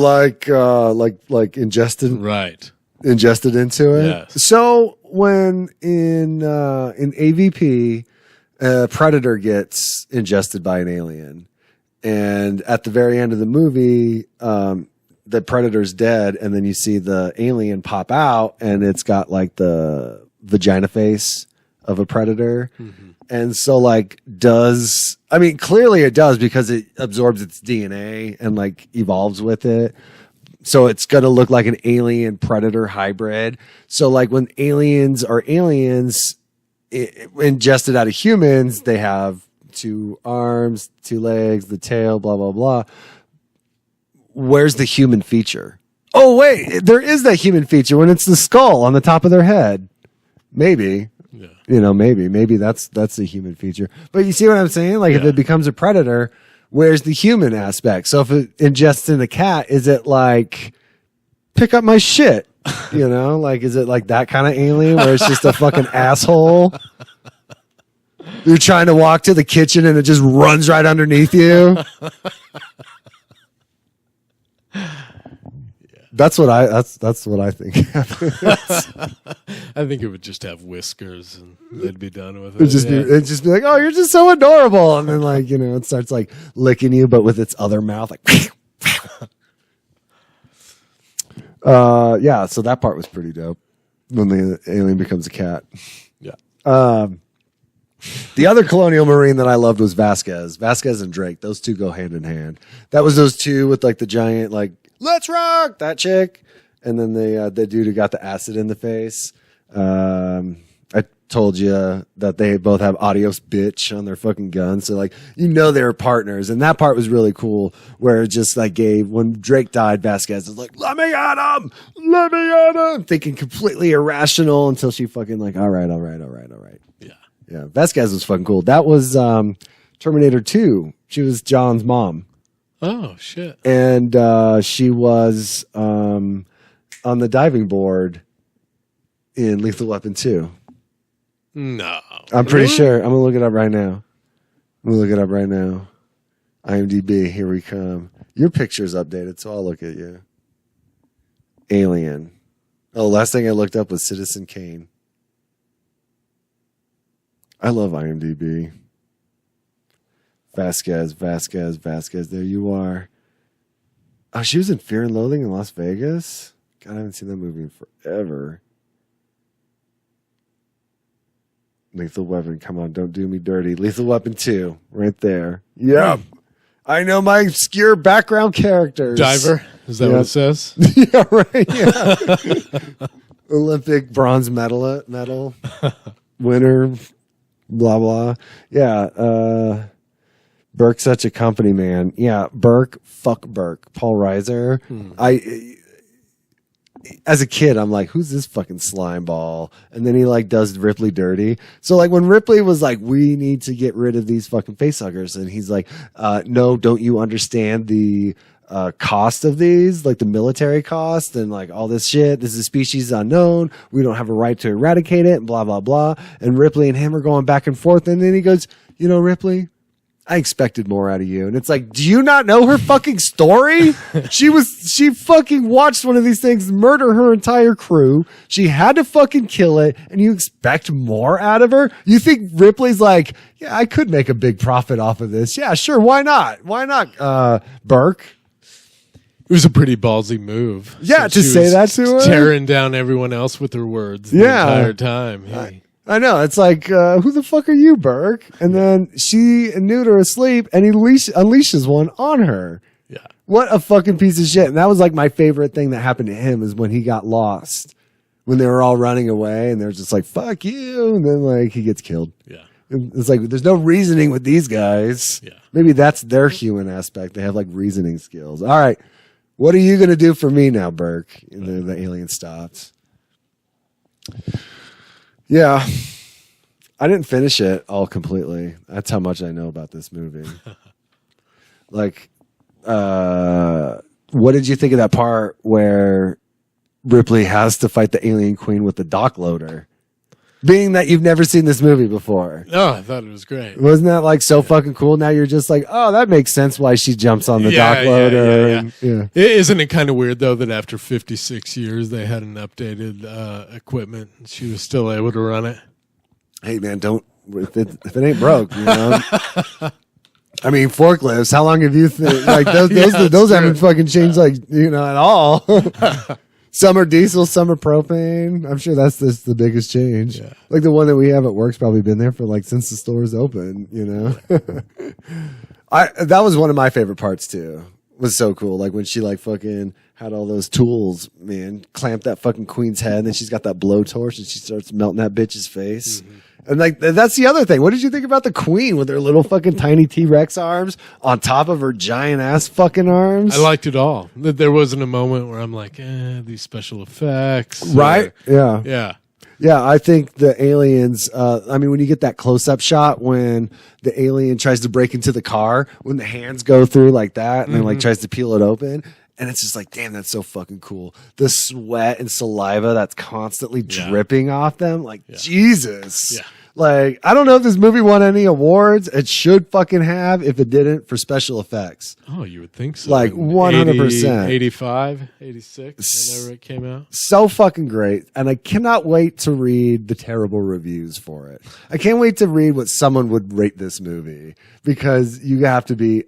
Speaker 1: like ingested,
Speaker 2: right?
Speaker 1: Ingested into it.
Speaker 2: Yes.
Speaker 1: So when in AVP, a predator gets ingested by an alien, and at the very end of the movie, the predator's dead, and then you see the alien pop out, and it's got like the vagina face of a predator. Mm-hmm. And so clearly it does, because it absorbs its DNA and like evolves with it. So it's going to look like an alien predator hybrid. So like when aliens are aliens ingested out of humans, they have 2 arms, 2 legs, the tail, blah, blah, blah. Where's the human feature? Oh, wait, there is that human feature when it's the skull on the top of their head. Maybe. Yeah. Maybe that's the human feature. But you see what I'm saying? Like, if it becomes a predator, where's the human aspect? So if it ingests in a cat, is it like, pick up my shit? Like, is it like that kind of alien where it's just a fucking asshole? You're trying to walk to the kitchen and it just runs right underneath you. That's what I think.
Speaker 2: I think it would just have whiskers and they'd be done with it.
Speaker 1: It'd just be like, oh, you're just so adorable, and then like it starts like licking you, but with its other mouth, like. Yeah. So that part was pretty dope when the alien becomes a cat.
Speaker 2: Yeah.
Speaker 1: The other colonial marine that I loved was Vasquez and Drake. Those two go hand in hand. That was those two with like the giant, like, let's rock, that chick. And then the dude who got the acid in the face. I told you that they both have adios bitch on their fucking guns. So like, they were partners. And that part was really cool, where it just like when Drake died, Vasquez was like, let me at him, thinking completely irrational, until she fucking like, all right. Yeah, Vasquez was fucking cool. That was Terminator 2. She was John's mom.
Speaker 2: Oh, shit.
Speaker 1: And she was on the diving board in Lethal Weapon 2.
Speaker 2: No.
Speaker 1: I'm pretty sure. I'm going to look it up right now. IMDb, here we come. Your picture's updated, so I'll look at you. Alien. Oh, last thing I looked up was Citizen Kane. I love IMDb. Vasquez. There you are. Oh, she was in Fear and Loathing in Las Vegas? God, I haven't seen that movie in forever. Lethal Weapon, come on, don't do me dirty. Lethal Weapon 2, right there. Yep. I know my obscure background characters.
Speaker 2: Diver? Is that what it says?
Speaker 1: Yeah, right. Yeah. Olympic bronze medal winner. Blah, blah. Yeah. Burke's such a company man. Yeah. Burke. Fuck Burke. Paul Reiser. As a kid, I'm like, who's this fucking slime ball? And then he like does Ripley dirty. So like when Ripley was like, we need to get rid of these fucking facehuggers. And he's like, no, don't you understand the cost of these, like the military cost and like all this shit. This is a species unknown. We don't have a right to eradicate it, and blah, blah, blah. And Ripley and him are going back and forth. And then he goes, Ripley, I expected more out of you. And it's like, do you not know her fucking story? She fucking watched one of these things murder her entire crew. She had to fucking kill it. And you expect more out of her? You think Ripley's like, yeah, I could make a big profit off of this. Yeah, sure. Why not? Burke?
Speaker 2: It was a pretty ballsy move.
Speaker 1: Yeah, to say that to her.
Speaker 2: Tearing down everyone else with her words the entire time. Hey.
Speaker 1: I know. It's like, who the fuck are you, Burke? And then she and Newt are asleep, and he unleashes one on her.
Speaker 2: Yeah.
Speaker 1: What a fucking piece of shit. And that was like my favorite thing that happened to him, is when he got lost. When they were all running away, and they're just like, fuck you. And then like he gets killed.
Speaker 2: Yeah.
Speaker 1: It's like, there's no reasoning with these guys.
Speaker 2: Yeah.
Speaker 1: Maybe that's their human aspect. They have like reasoning skills. All right. What are you going to do for me now, Burke? And then the alien stops. Yeah. I didn't finish it all completely. That's how much I know about this movie. Like, what did you think of that part where Ripley has to fight the alien queen with the dock loader? Being that you've never seen this movie before.
Speaker 2: Oh, I thought it was great.
Speaker 1: Wasn't that like so fucking cool? Now you're just like, oh, that makes sense why she jumps on the dock loader.
Speaker 2: Isn't it kind of weird though that after 56 years they hadn't updated equipment, she was still able to run it?
Speaker 1: Hey man, if it ain't broke, you know. I mean, forklifts. How long have you like those haven't fucking changed like at all? Some are diesel, some are propane. I'm sure that's the biggest change. Yeah. Like the one that we have at work's probably been there for like since the store's open, That was one of my favorite parts too. It was so cool. Like when she like fucking had all those tools, man, clamped that fucking queen's head, and then she's got that blowtorch and she starts melting that bitch's face. Mm-hmm. And like that's the other thing. What did you think about the queen with her little fucking tiny T-Rex arms on top of her giant ass fucking arms?
Speaker 2: I liked it all. There wasn't a moment where I'm like, these special effects.
Speaker 1: Right? Yeah.
Speaker 2: Yeah.
Speaker 1: Yeah, I think the aliens, when you get that close-up shot when the alien tries to break into the car, when the hands go through like that and then like tries to peel it open, and it's just like, damn, that's so fucking cool. The sweat and saliva that's constantly dripping off them, like Jesus. Yeah. Like, I don't know if this movie won any awards. It should fucking have if it didn't for special effects.
Speaker 2: Oh, you would think so.
Speaker 1: Like 100%.
Speaker 2: 85, 86, whenever it came out.
Speaker 1: So fucking great. And I cannot wait to read the terrible reviews for it. I can't wait to read what someone would rate this movie, because you have to be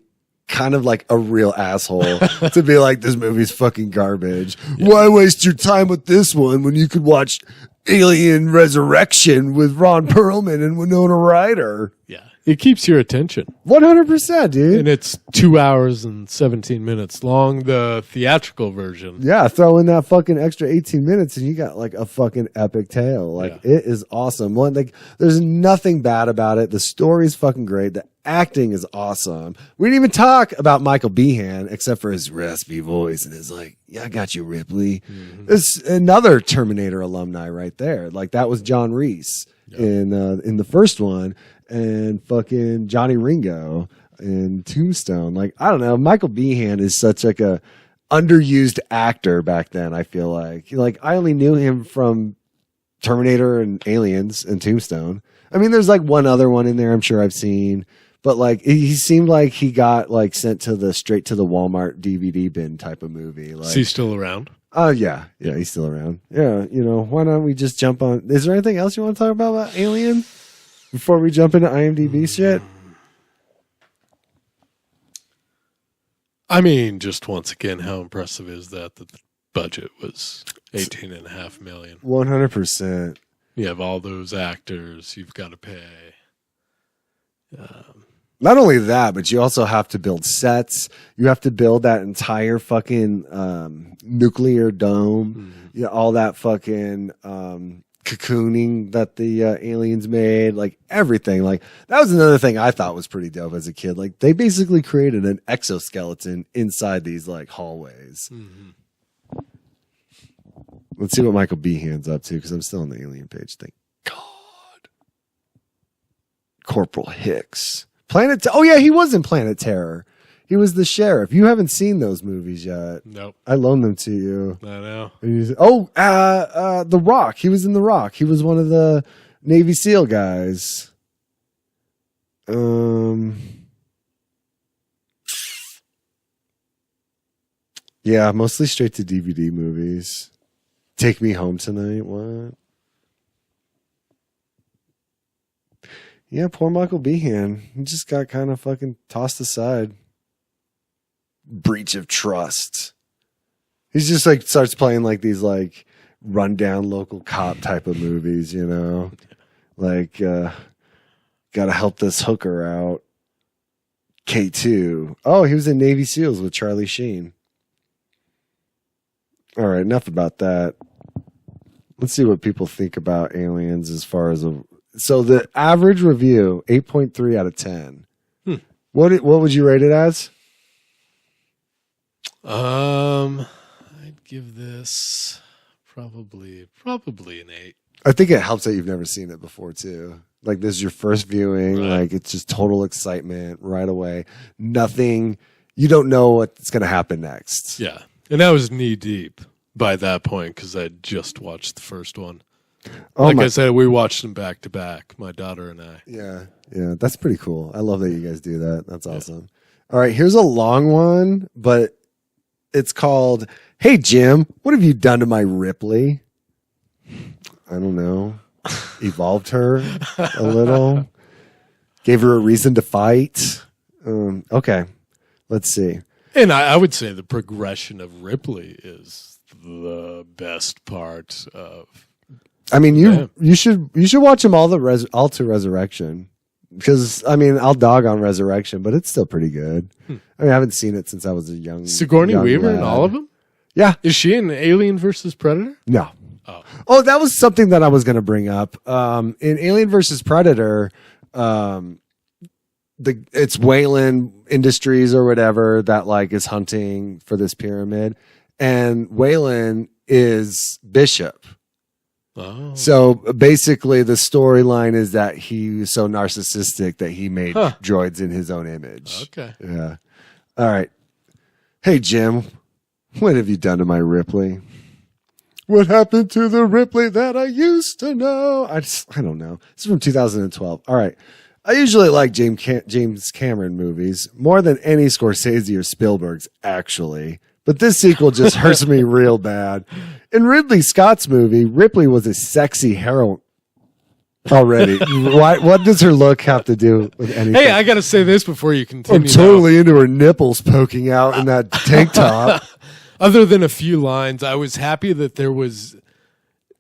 Speaker 1: kind of like a real asshole to be like, this movie's fucking garbage. Yeah. Why waste your time with this one when you could watch Alien Resurrection with Ron Perlman and Winona Ryder?
Speaker 2: Yeah. It keeps your attention.
Speaker 1: 100%, dude.
Speaker 2: And it's 2 hours and 17 minutes long, the theatrical version.
Speaker 1: Yeah, throw in that fucking extra 18 minutes and you got like a fucking epic tale. Like, it is awesome. Like, there's nothing bad about it. The story's fucking great. The acting is awesome. We didn't even talk about Michael Behan except for his raspy voice and his like, yeah, I got you, Ripley. Mm-hmm. It's another Terminator alumni right there. Like, that was John Reese in the first one, and fucking Johnny Ringo in Tombstone. Like, I don't know. Michael Behan is such like a underused actor back then. I feel like I only knew him from Terminator and Aliens and Tombstone. I mean, there's like one other one in there I'm sure I've seen, but like he seemed like he got like sent to straight to the Walmart DVD bin type of movie. Like,
Speaker 2: is he still around?
Speaker 1: Oh yeah, he's still around. Yeah, why don't we just jump on? Is there anything else you want to talk about Alien before we jump into IMDb shit?
Speaker 2: I mean, just once again, how impressive is that the budget was $18.5 million.
Speaker 1: 100%.
Speaker 2: You have all those actors you've got to pay.
Speaker 1: Not only that, but you also have to build sets. You have to build that entire fucking nuclear dome. Mm-hmm. All that fucking cocooning that the aliens made. Like, everything. Like, that was another thing I thought was pretty dope as a kid. Like, they basically created an exoskeleton inside these like hallways. Mm-hmm. Let's see what Michael Behan's up to, because I'm still on the Alien page. Thank God. Corporal Hicks. Oh, yeah, he was in Planet Terror. He was the sheriff. You haven't seen those movies yet.
Speaker 2: Nope.
Speaker 1: I loaned them to you.
Speaker 2: I know.
Speaker 1: The Rock. He was in The Rock. He was one of the Navy SEAL guys. Yeah, mostly straight to DVD movies. Take Me Home Tonight. What? Yeah, poor Michael Behan. He just got kind of fucking tossed aside. Breach of trust. He's just like starts playing like these like rundown local cop type of movies, like gotta help this hooker out. K2. Oh, he was in Navy SEALs with Charlie Sheen. All right, enough about that. Let's see what people think about Aliens as far as so the average review, 8.3 out of 10. What would you rate it as?
Speaker 2: I'd give this probably an 8.
Speaker 1: I think it helps that you've never seen it before too. Like, this is your first viewing. Right. Like, it's just total excitement right away. Nothing. You don't know what's going to happen next.
Speaker 2: Yeah. And I was knee deep by that point because I just watched the first one. Like I said, we watched them back to back, my daughter and I.
Speaker 1: Yeah, that's pretty cool. I love that you guys do that. That's awesome. All right, here's a long one, but it's called, "Hey, Jim, what have you done to my Ripley?" I don't know. Evolved her a little. Gave her a reason to fight. Okay, let's see.
Speaker 2: And I would say the progression of Ripley is the best part of.
Speaker 1: I mean, you should watch them all to Resurrection, because I mean, I'll dog on Resurrection, but it's still pretty good. I mean, I haven't seen it since I was a young
Speaker 2: Sigourney Weaver
Speaker 1: lad.
Speaker 2: in all of them.
Speaker 1: Yeah,
Speaker 2: is she in Alien versus Predator?
Speaker 1: No. Oh, that was something that I was going to bring up. In Alien versus Predator, it's Wayland Industries or whatever that like is hunting for this pyramid, and Wayland is Bishop.
Speaker 2: Oh.
Speaker 1: So basically, the storyline is that he was so narcissistic that he made droids in his own image.
Speaker 2: Okay.
Speaker 1: Yeah. All right. Hey, Jim, what have you done to my Ripley? What happened to the Ripley that I used to know? I don't know. This is from 2012. All right. I usually like James Cameron movies more than any Scorsese or Spielberg's, actually. But this sequel just hurts me real bad. In Ridley Scott's movie, Ripley was a sexy heroine already. What does her look have to do with anything?
Speaker 2: Hey, I got to say this before you continue.
Speaker 1: I'm totally into her nipples poking out in that tank top.
Speaker 2: Other than a few lines, I was happy that there was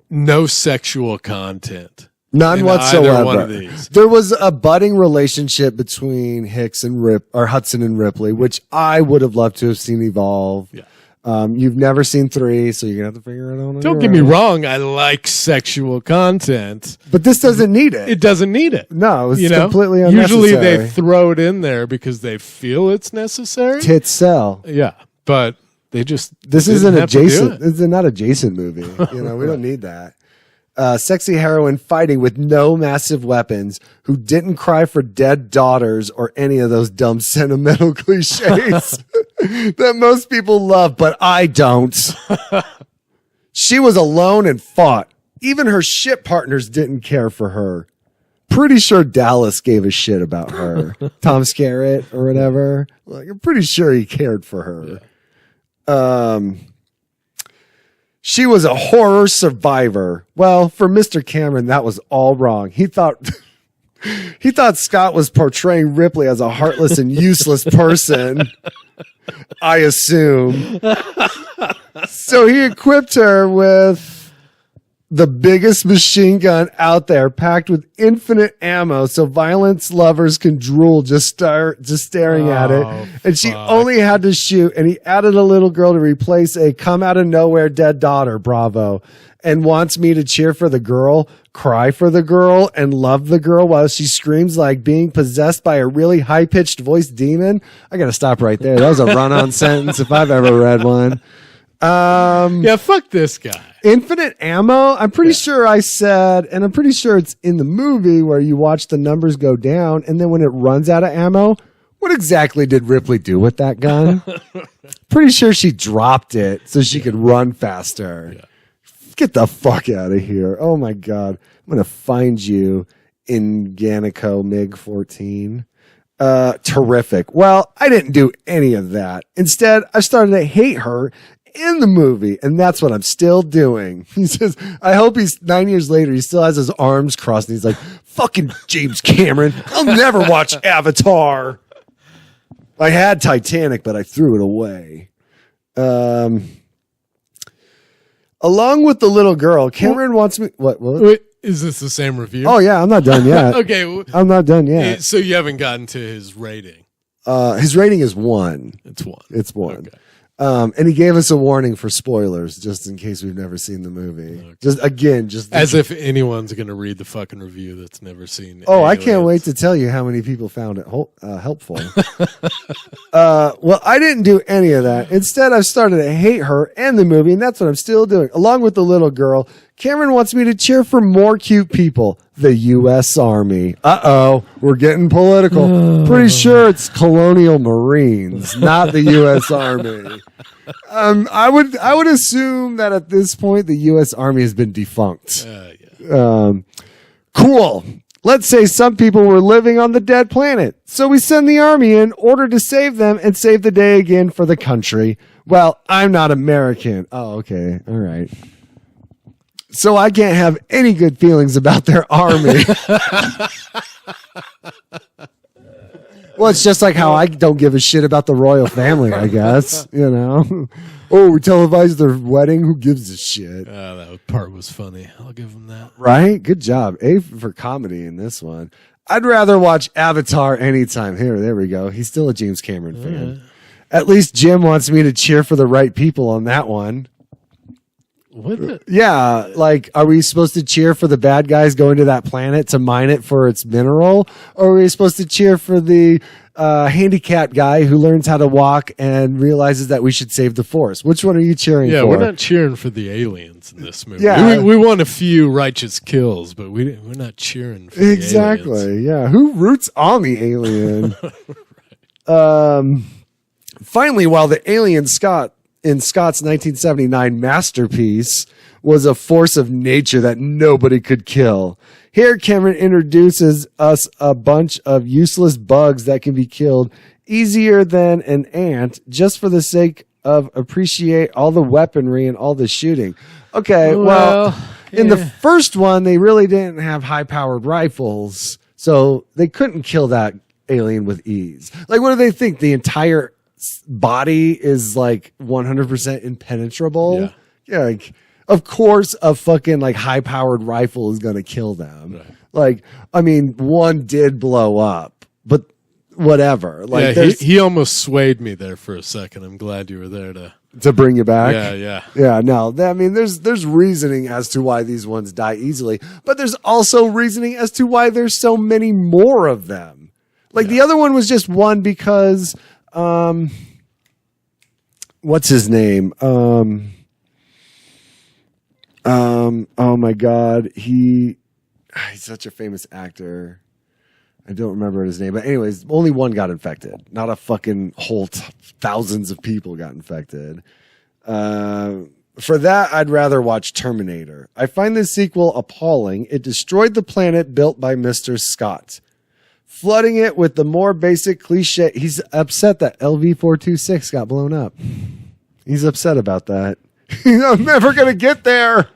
Speaker 2: no sexual content.
Speaker 1: None whatsoever.
Speaker 2: Either one of these.
Speaker 1: There was a budding relationship between Hudson and Ripley, which I would have loved to have seen evolve.
Speaker 2: Yeah.
Speaker 1: You've never seen 3, so you're gonna have to figure it out.
Speaker 2: Don't get me wrong, I like sexual content,
Speaker 1: but this doesn't need it.
Speaker 2: It doesn't need it.
Speaker 1: No, it's completely unnecessary.
Speaker 2: Usually they throw it in there because they feel it's necessary.
Speaker 1: Tits sell.
Speaker 2: Yeah, but they just
Speaker 1: this isn't adjacent. This is not adjacent movie. We don't need that. Sexy heroine fighting with no massive weapons, who didn't cry for dead daughters or any of those dumb sentimental cliches that most people love, but I don't. She was alone and fought. Even her ship partners didn't care for her. Pretty sure Dallas gave a shit about her. Tom Skerritt or whatever. Like, I'm pretty sure he cared for her. Yeah. She was a horror survivor. Well, for Mr. Cameron, that was all wrong. He thought Scott was portraying Ripley as a heartless and useless person, I assume. So he equipped her with the biggest machine gun out there, packed with infinite ammo, so violence lovers can drool just staring at it. And she only had to shoot, and he added a little girl to replace a come out of nowhere dead daughter. Bravo. And wants me to cheer for the girl, cry for the girl, and love the girl while she screams like being possessed by a really high-pitched voiced demon. I gotta stop right there. That was a run-on sentence if I've ever read one.
Speaker 2: Yeah, fuck this guy.
Speaker 1: Infinite ammo. I'm pretty sure I said, and I'm pretty sure it's in the movie where you watch the numbers go down, and then when it runs out of ammo, what exactly did Ripley do with that gun? Pretty sure she dropped it so she could run faster. Yeah. Get the fuck out of here. Oh my God. I'm going to find you in Ganico MiG-14. Terrific. Well, I didn't do any of that. Instead, I started to hate her in the movie, and that's what I'm still doing. He says, I hope he's 9 years later, he still has his arms crossed, and he's like, fucking James Cameron, I'll never watch Avatar. I had Titanic, but I threw it away. Along with the little girl, Cameron wants me... What?
Speaker 2: Wait, is this the same review?
Speaker 1: Oh, yeah, I'm not done yet.
Speaker 2: Okay.
Speaker 1: I'm not done yet.
Speaker 2: So you haven't gotten to his rating?
Speaker 1: His rating is 1.
Speaker 2: It's 1.
Speaker 1: It's 1.
Speaker 2: Okay.
Speaker 1: And he gave us a warning for spoilers, just in case we've never seen the movie. Okay. Just
Speaker 2: as if anyone's going to read the fucking review that's never seen.
Speaker 1: Oh, Aliens. I can't wait to tell you how many people found it helpful. Well, I didn't do any of that. Instead, I've started to hate her and the movie, and that's what I'm still doing. Along with the little girl, Cameron wants me to cheer for more cute people. The U.S. Army. Uh-oh, we're getting political. Pretty sure it's Colonial Marines, not the U.S. Army. I would assume that at this point the U.S. Army has been defunct.
Speaker 2: Yeah.
Speaker 1: Cool. Let's say some people were living on the dead planet. So we send the army in order to save them and save the day again for the country. Well, I'm not American. Oh, okay. All right. So I can't have any good feelings about their army. Well, it's just like how I don't give a shit about the royal family, I guess. You know? Oh, we televised their wedding? Who gives a shit?
Speaker 2: That part was funny. I'll give them that.
Speaker 1: Right? Good job. A for comedy in this one. I'd rather watch Avatar anytime. There we go. He's still a James Cameron fan. At least Jim wants me to cheer for the right people on that one.
Speaker 2: What?
Speaker 1: Yeah, like, are we supposed to cheer for the bad guys going to that planet to mine it for its mineral? Or are we supposed to cheer for the handicapped guy who learns how to walk and realizes that we should save the forest? Which one are you cheering for?
Speaker 2: Yeah, we're not cheering for the aliens in this movie.
Speaker 1: Yeah.
Speaker 2: We want a few righteous kills, but we're not cheering for
Speaker 1: exactly.
Speaker 2: the aliens.
Speaker 1: Yeah, who roots on the alien? Right. Finally, while the alien Scott in Scott's 1979 masterpiece was a force of nature that nobody could kill. Here, Cameron introduces us a bunch of useless bugs that can be killed easier than an ant just for the sake of appreciate all the weaponry and all the shooting. Okay, well in the first one, they really didn't have high-powered rifles, so they couldn't kill that alien with ease. Like, what do they think? The entire body is like 100% impenetrable. Yeah, like, of course a fucking like high powered rifle is gonna kill them. Right. Like, I mean, one did blow up, but whatever. Like,
Speaker 2: yeah, he almost swayed me there for a second. I'm glad you were there
Speaker 1: to bring you back.
Speaker 2: Yeah.
Speaker 1: No, I mean, there's reasoning as to why these ones die easily, but there's also reasoning as to why there's so many more of them. Like, the other one was just one because what's his name? Oh my God. He's such a famous actor. I don't remember his name, but anyways, only one got infected. Not a fucking whole thousands of people got infected. For that, I'd rather watch Terminator. I find this sequel appalling. It destroyed the planet built by Mr. Scott, flooding it with the more basic cliche. He's upset that LV-426 got blown up. He's upset about that. I'm never going to get there.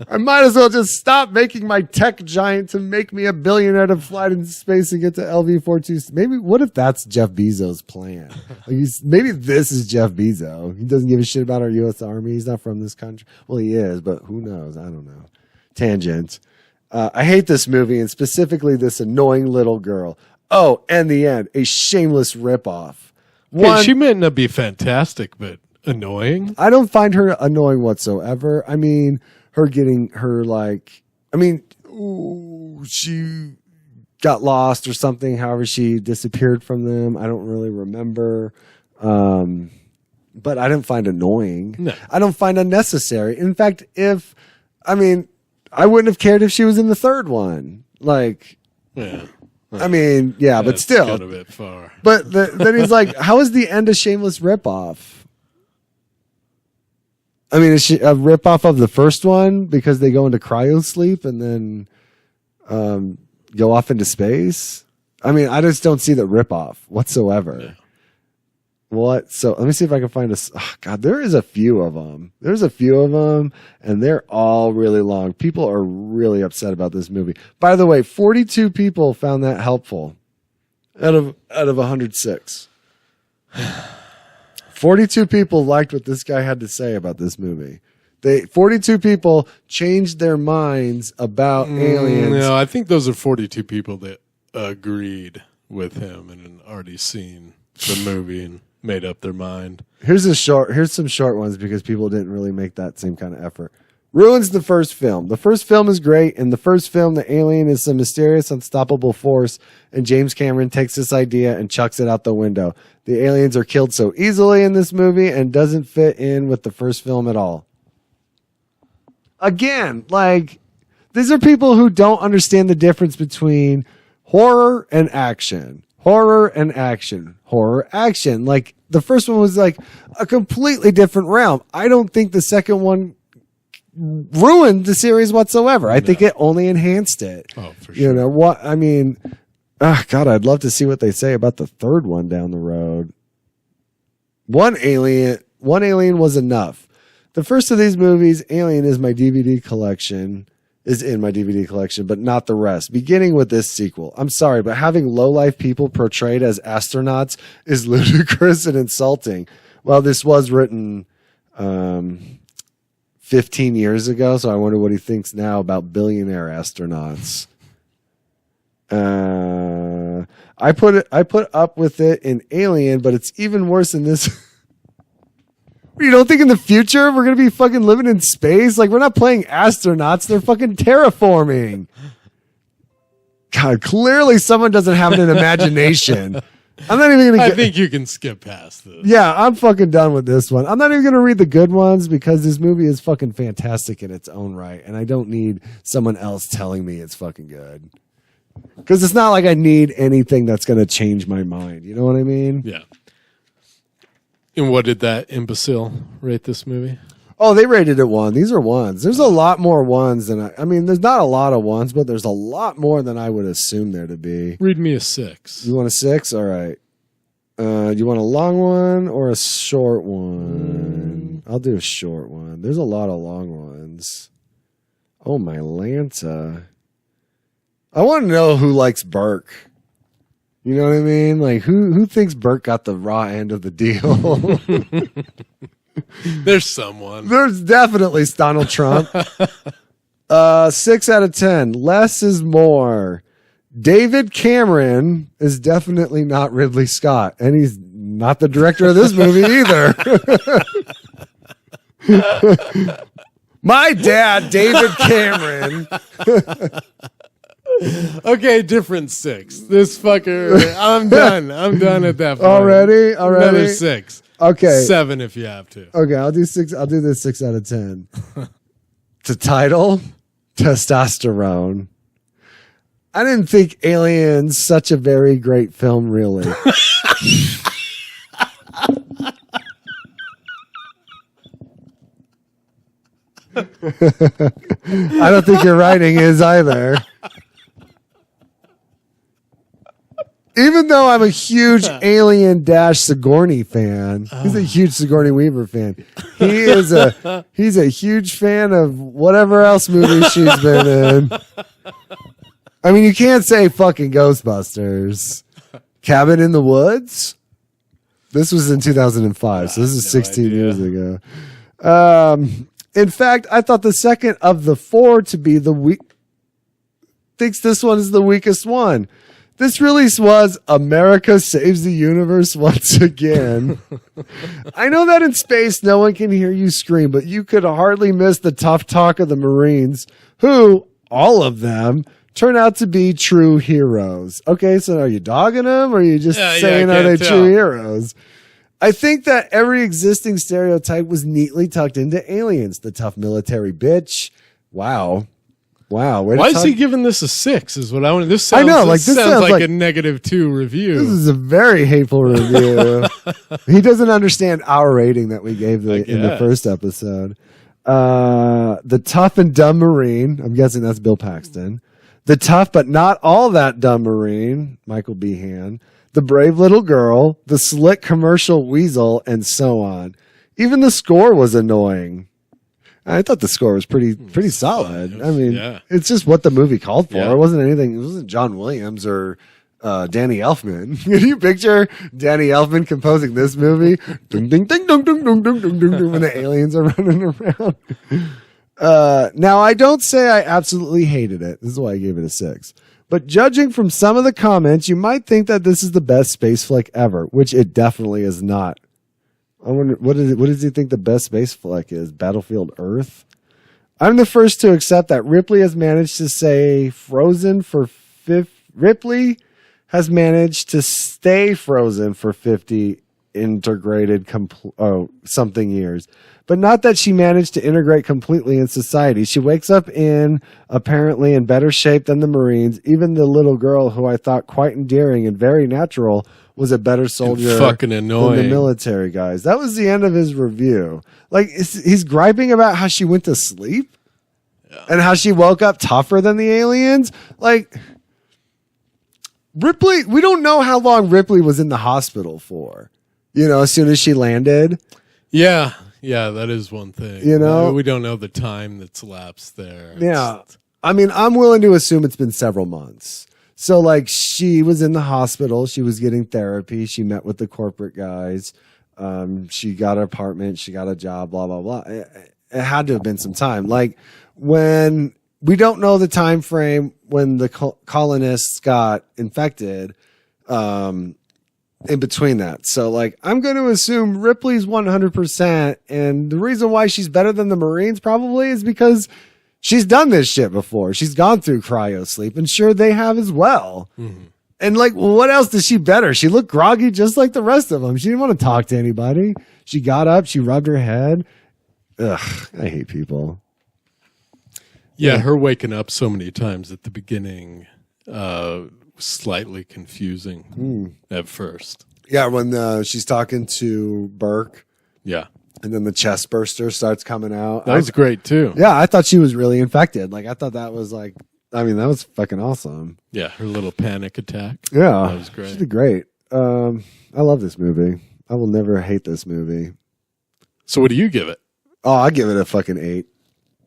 Speaker 1: I might as well just stop making my tech giant to make me a billionaire to fly into space and get to LV-426. Maybe, what if that's Jeff Bezos' plan? Like, maybe this is Jeff Bezos. He doesn't give a shit about our U.S. Army. He's not from this country. Well, he is, but who knows? I don't know. Tangent. I hate this movie, and specifically this annoying little girl. Oh, and the end, a shameless ripoff.
Speaker 2: Hey, she might not be fantastic, but annoying.
Speaker 1: I don't find her annoying whatsoever. I mean, her getting her like, I mean, she got lost or something. However, she disappeared from them. I don't really remember. But I didn't find annoying.
Speaker 2: No.
Speaker 1: I don't find unnecessary. In fact, I wouldn't have cared if she was in the third one. Like,
Speaker 2: yeah.
Speaker 1: I mean, yeah, but still.
Speaker 2: Got a bit far.
Speaker 1: But then he's like, how is the end a shameless ripoff? I mean, is she a ripoff of the first one because they go into cryo sleep and then go off into space? I mean, I just don't see the ripoff whatsoever. Yeah. What? So let me see if I can find a. Oh God, there is a few of them. There's a few of them, and they're all really long. People are really upset about this movie. By the way, 42 people found that helpful out of 106. 42 people liked what this guy had to say about this movie. 42 people changed their minds about aliens.
Speaker 2: No, I think those are 42 people that agreed with him and had already seen the movie and made up their mind. Here's
Speaker 1: some short ones because people didn't really make that same kind of effort. Ruins the first film. The first film is great. In the first film, the alien is some mysterious, unstoppable force, and James Cameron takes this idea and chucks it out the window. The aliens are killed so easily in this movie and doesn't fit in with the first film at all. Again, like, these are people who don't understand the difference between horror and action. Horror and action. Horror, action. Like, the first one was like a completely different realm. I don't think the second one ruined the series whatsoever. I think it only enhanced it.
Speaker 2: Oh, for sure.
Speaker 1: You know what? I mean, God, I'd love to see what they say about the third one down the road. One alien was enough. The first of these movies, Alien, is in my DVD collection, but not the rest. Beginning with this sequel. I'm sorry, but having low-life people portrayed as astronauts is ludicrous and insulting. Well, this was written 15 years ago, so I wonder what he thinks now about billionaire astronauts. I put up with it in Alien, but it's even worse in this. You don't think in the future we're going to be fucking living in space? Like, we're not playing astronauts. They're fucking terraforming. God, clearly someone doesn't have an imagination. I'm not even going to
Speaker 2: I think you can skip past this.
Speaker 1: Yeah, I'm fucking done with this one. I'm not even going to read the good ones because this movie is fucking fantastic in its own right. And I don't need someone else telling me it's fucking good. Because it's not like I need anything that's going to change my mind. You know what I mean?
Speaker 2: Yeah. And what did that imbecile rate this movie?
Speaker 1: Oh, they rated it 1. These are 1s. There's a lot more 1s than I mean, there's not a lot of 1s, but there's a lot more than I would assume there to be.
Speaker 2: Read me a 6.
Speaker 1: You want a 6? All right. You want a long one or a short one? I'll do a short one. There's a lot of long ones. Oh, my Lanta. I want to know who likes Burke. You know what I mean? Like, who thinks Burke got the raw end of the deal?
Speaker 2: There's someone.
Speaker 1: There's definitely Donald Trump. 6 out of 10. Less is more. David Cameron is definitely not Ridley Scott, and he's not the director of this movie either. My dad, David Cameron.
Speaker 2: Okay, different 6. This fucker, I'm done. I'm done at that point.
Speaker 1: Already?
Speaker 2: Another 6.
Speaker 1: Okay.
Speaker 2: 7 if you have to.
Speaker 1: Okay, I'll do 6. I'll do this 6 out of 10. To title, Testosterone. I didn't think Alien's such a very great film, really. I don't think your writing is either. Even though I'm a huge Alien Sigourney fan, he's a huge Sigourney Weaver fan. He's a huge fan of whatever else movies she's been in. I mean, you can't say fucking Ghostbusters. Cabin in the Woods? This was in 2005, so this is 16 years ago. In fact, I thought the second of the 4 to be the weak. Thinks this one is the weakest one. This release was America Saves the Universe once again. I know that in space no one can hear you scream, but you could hardly miss the tough talk of the Marines, who, all of them, turn out to be true heroes. Okay, so are you dogging them, or are you just saying are they true heroes? I think that every existing stereotype was neatly tucked into Aliens. The tough military bitch. Wow.
Speaker 2: Why is he giving this a 6? Is what I want. This sounds, this sounds like a -2 review.
Speaker 1: This is a very hateful review. He doesn't understand our rating that we gave in the first episode. The tough and dumb Marine. I'm guessing that's Bill Paxton. The tough but not all that dumb Marine. Michael Behan. The brave little girl. The slick commercial weasel, and so on. Even the score was annoying. I thought the score was pretty solid. I mean, it's just what the movie called for. It wasn't anything. It wasn't John Williams or Danny Elfman. Can you picture Danny Elfman composing this movie? Ding, ding, ding, ding, ding, ding, ding, ding, ding, when the aliens are running around. Now, I don't say I absolutely hated it. This is why I gave it a 6. But judging from some of the comments, you might think that this is the best space flick ever, which it definitely is not. I wonder, what does he think the best space flick is? Battlefield Earth? I'm the first to accept that Ripley has managed to stay frozen for 50 years integrated something years. But not that she managed to integrate completely in society. She wakes up apparently in better shape than the Marines. Even the little girl, who I thought quite endearing and very natural, was a better soldier
Speaker 2: and fucking annoying
Speaker 1: than the military guys. That was the end of his review. Like, he's griping about how she went to sleep and how she woke up tougher than the aliens. Like, Ripley, we don't know how long Ripley was in the hospital for, as soon as she landed.
Speaker 2: Yeah, that is one thing. We don't know the time that's lapsed there.
Speaker 1: Yeah. I mean, I'm willing to assume it's been several months. So, like, she was in the hospital. She was getting therapy. She met with the corporate guys. She got an apartment. She got a job, blah, blah, blah. It had to have been some time. Like, when we don't know the time frame when the colonists got infected in between that. So, like, I'm going to assume Ripley's 100%. And the reason why she's better than the Marines probably is because she's done this shit before. She's gone through cryo sleep, and sure, they have as well. Mm-hmm. And, like, what else does she better? She looked groggy just like the rest of them. She didn't want to talk to anybody. She got up. She rubbed her head. Ugh, I hate people.
Speaker 2: Yeah, her waking up so many times at the beginning slightly confusing at first.
Speaker 1: Yeah, when she's talking to Burke.
Speaker 2: Yeah.
Speaker 1: And then the chest burster starts coming out.
Speaker 2: That was great, too.
Speaker 1: Yeah, I thought she was really infected. Like, I thought that was that was fucking awesome.
Speaker 2: Yeah, her little panic attack.
Speaker 1: Yeah.
Speaker 2: That was great.
Speaker 1: She did great. I love this movie. I will never hate this movie.
Speaker 2: So what do you give it?
Speaker 1: Oh, I give it a fucking 8.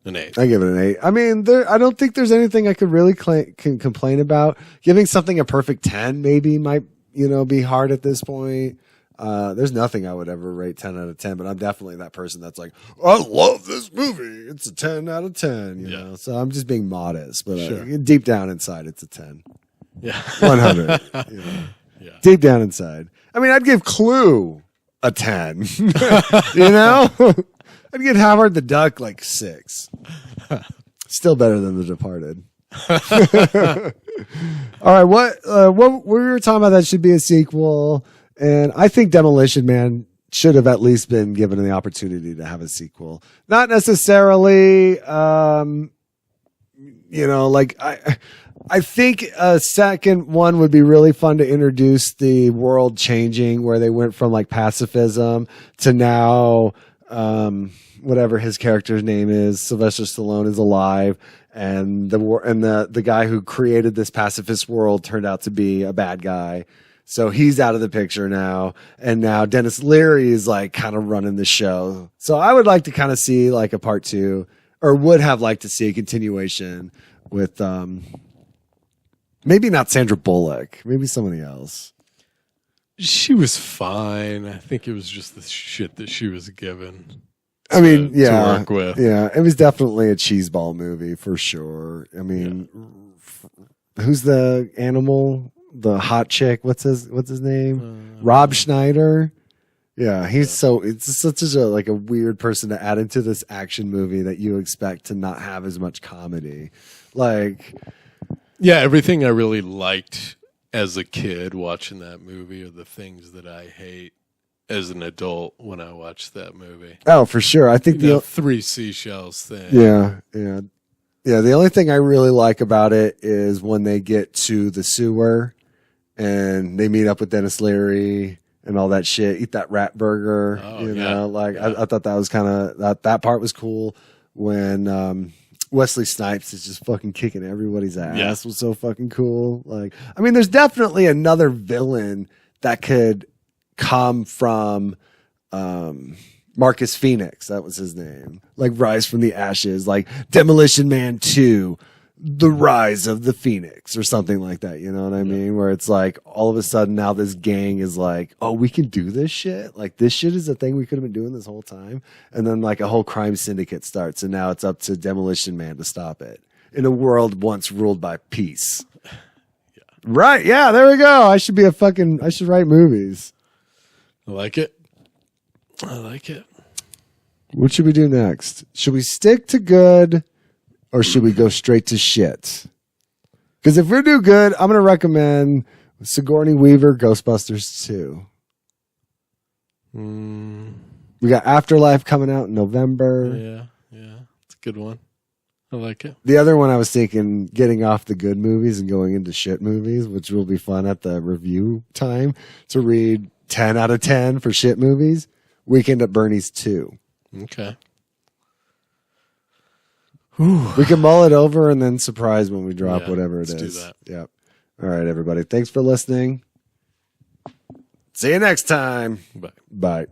Speaker 2: An 8.
Speaker 1: I give it an 8. I mean, I don't think there's anything I could really complain about. Giving something a perfect 10 maybe might, be hard at this point. There's nothing I would ever rate 10 out of 10, but I'm definitely that person that's like, I love this movie. It's a 10 out of 10, you know? So I'm just being modest, but deep down inside, it's a 10.
Speaker 2: Yeah.
Speaker 1: 100. Yeah. Deep down inside. I mean, I'd give Clue a 10, I'd give Howard the Duck like 6. Still better than The Departed. All right. What we were talking about, that should be a sequel. And I think Demolition Man should have at least been given the opportunity to have a sequel. Not necessarily, I think a second one would be really fun to introduce the world changing, where they went from like pacifism to now, whatever his character's name is, Sylvester Stallone is alive. And the guy who created this pacifist world turned out to be a bad guy. So he's out of the picture now. And now Dennis Leary is like kind of running the show. So I would like to kind of see like a part 2, or would have liked to see a continuation with, maybe not Sandra Bullock, maybe somebody else.
Speaker 2: She was fine. I think it was just the shit that she was given.
Speaker 1: I mean,
Speaker 2: to work with.
Speaker 1: Yeah, it was definitely a cheeseball movie for sure. I mean, who's the animal? The hot chick? What's his name? Rob Schneider. Yeah, it's such a weird person to add into this action movie that you expect to not have as much comedy. Like,
Speaker 2: yeah, everything I really liked as a kid watching that movie are the things that I hate as an adult when I watched that movie.
Speaker 1: Oh, for sure. I think
Speaker 2: the 3 seashells thing.
Speaker 1: Yeah. The only thing I really like about it is when they get to the sewer and they meet up with Dennis Leary and all that shit. Eat that rat burger. I thought that was kind of that part was cool when Wesley Snipes is just fucking kicking everybody's ass. Was so fucking cool. Like, I mean, there's definitely another villain that could come from Marcus Phoenix, that was his name, like Rise from the Ashes, like Demolition Man 2, The Rise of the Phoenix, or something like that, you know what I mean? Where it's like all of a sudden now this gang is like, oh, we can do this shit, like this shit is a thing we could have been doing this whole time. And then like a whole crime syndicate starts, and now it's up to Demolition Man to stop it in a world once ruled by peace. Right, yeah, there we go. I should write movies.
Speaker 2: I like it.
Speaker 1: What should we do next? Should we stick to good, or should we go straight to shit? Because if we do good, I'm going to recommend Sigourney Weaver, Ghostbusters 2. We got Afterlife coming out in November.
Speaker 2: Yeah. It's a good one. I like it.
Speaker 1: The other one I was thinking, getting off the good movies and going into shit movies, which will be fun at the review time to read 10 out of 10 for shit movies. Weekend at Bernie's 2.
Speaker 2: Okay.
Speaker 1: We can mull it over and then surprise when we drop whatever it is.
Speaker 2: Let's do that.
Speaker 1: Yep. All right, everybody. Thanks for listening. See you next time.
Speaker 2: Bye.
Speaker 1: Bye.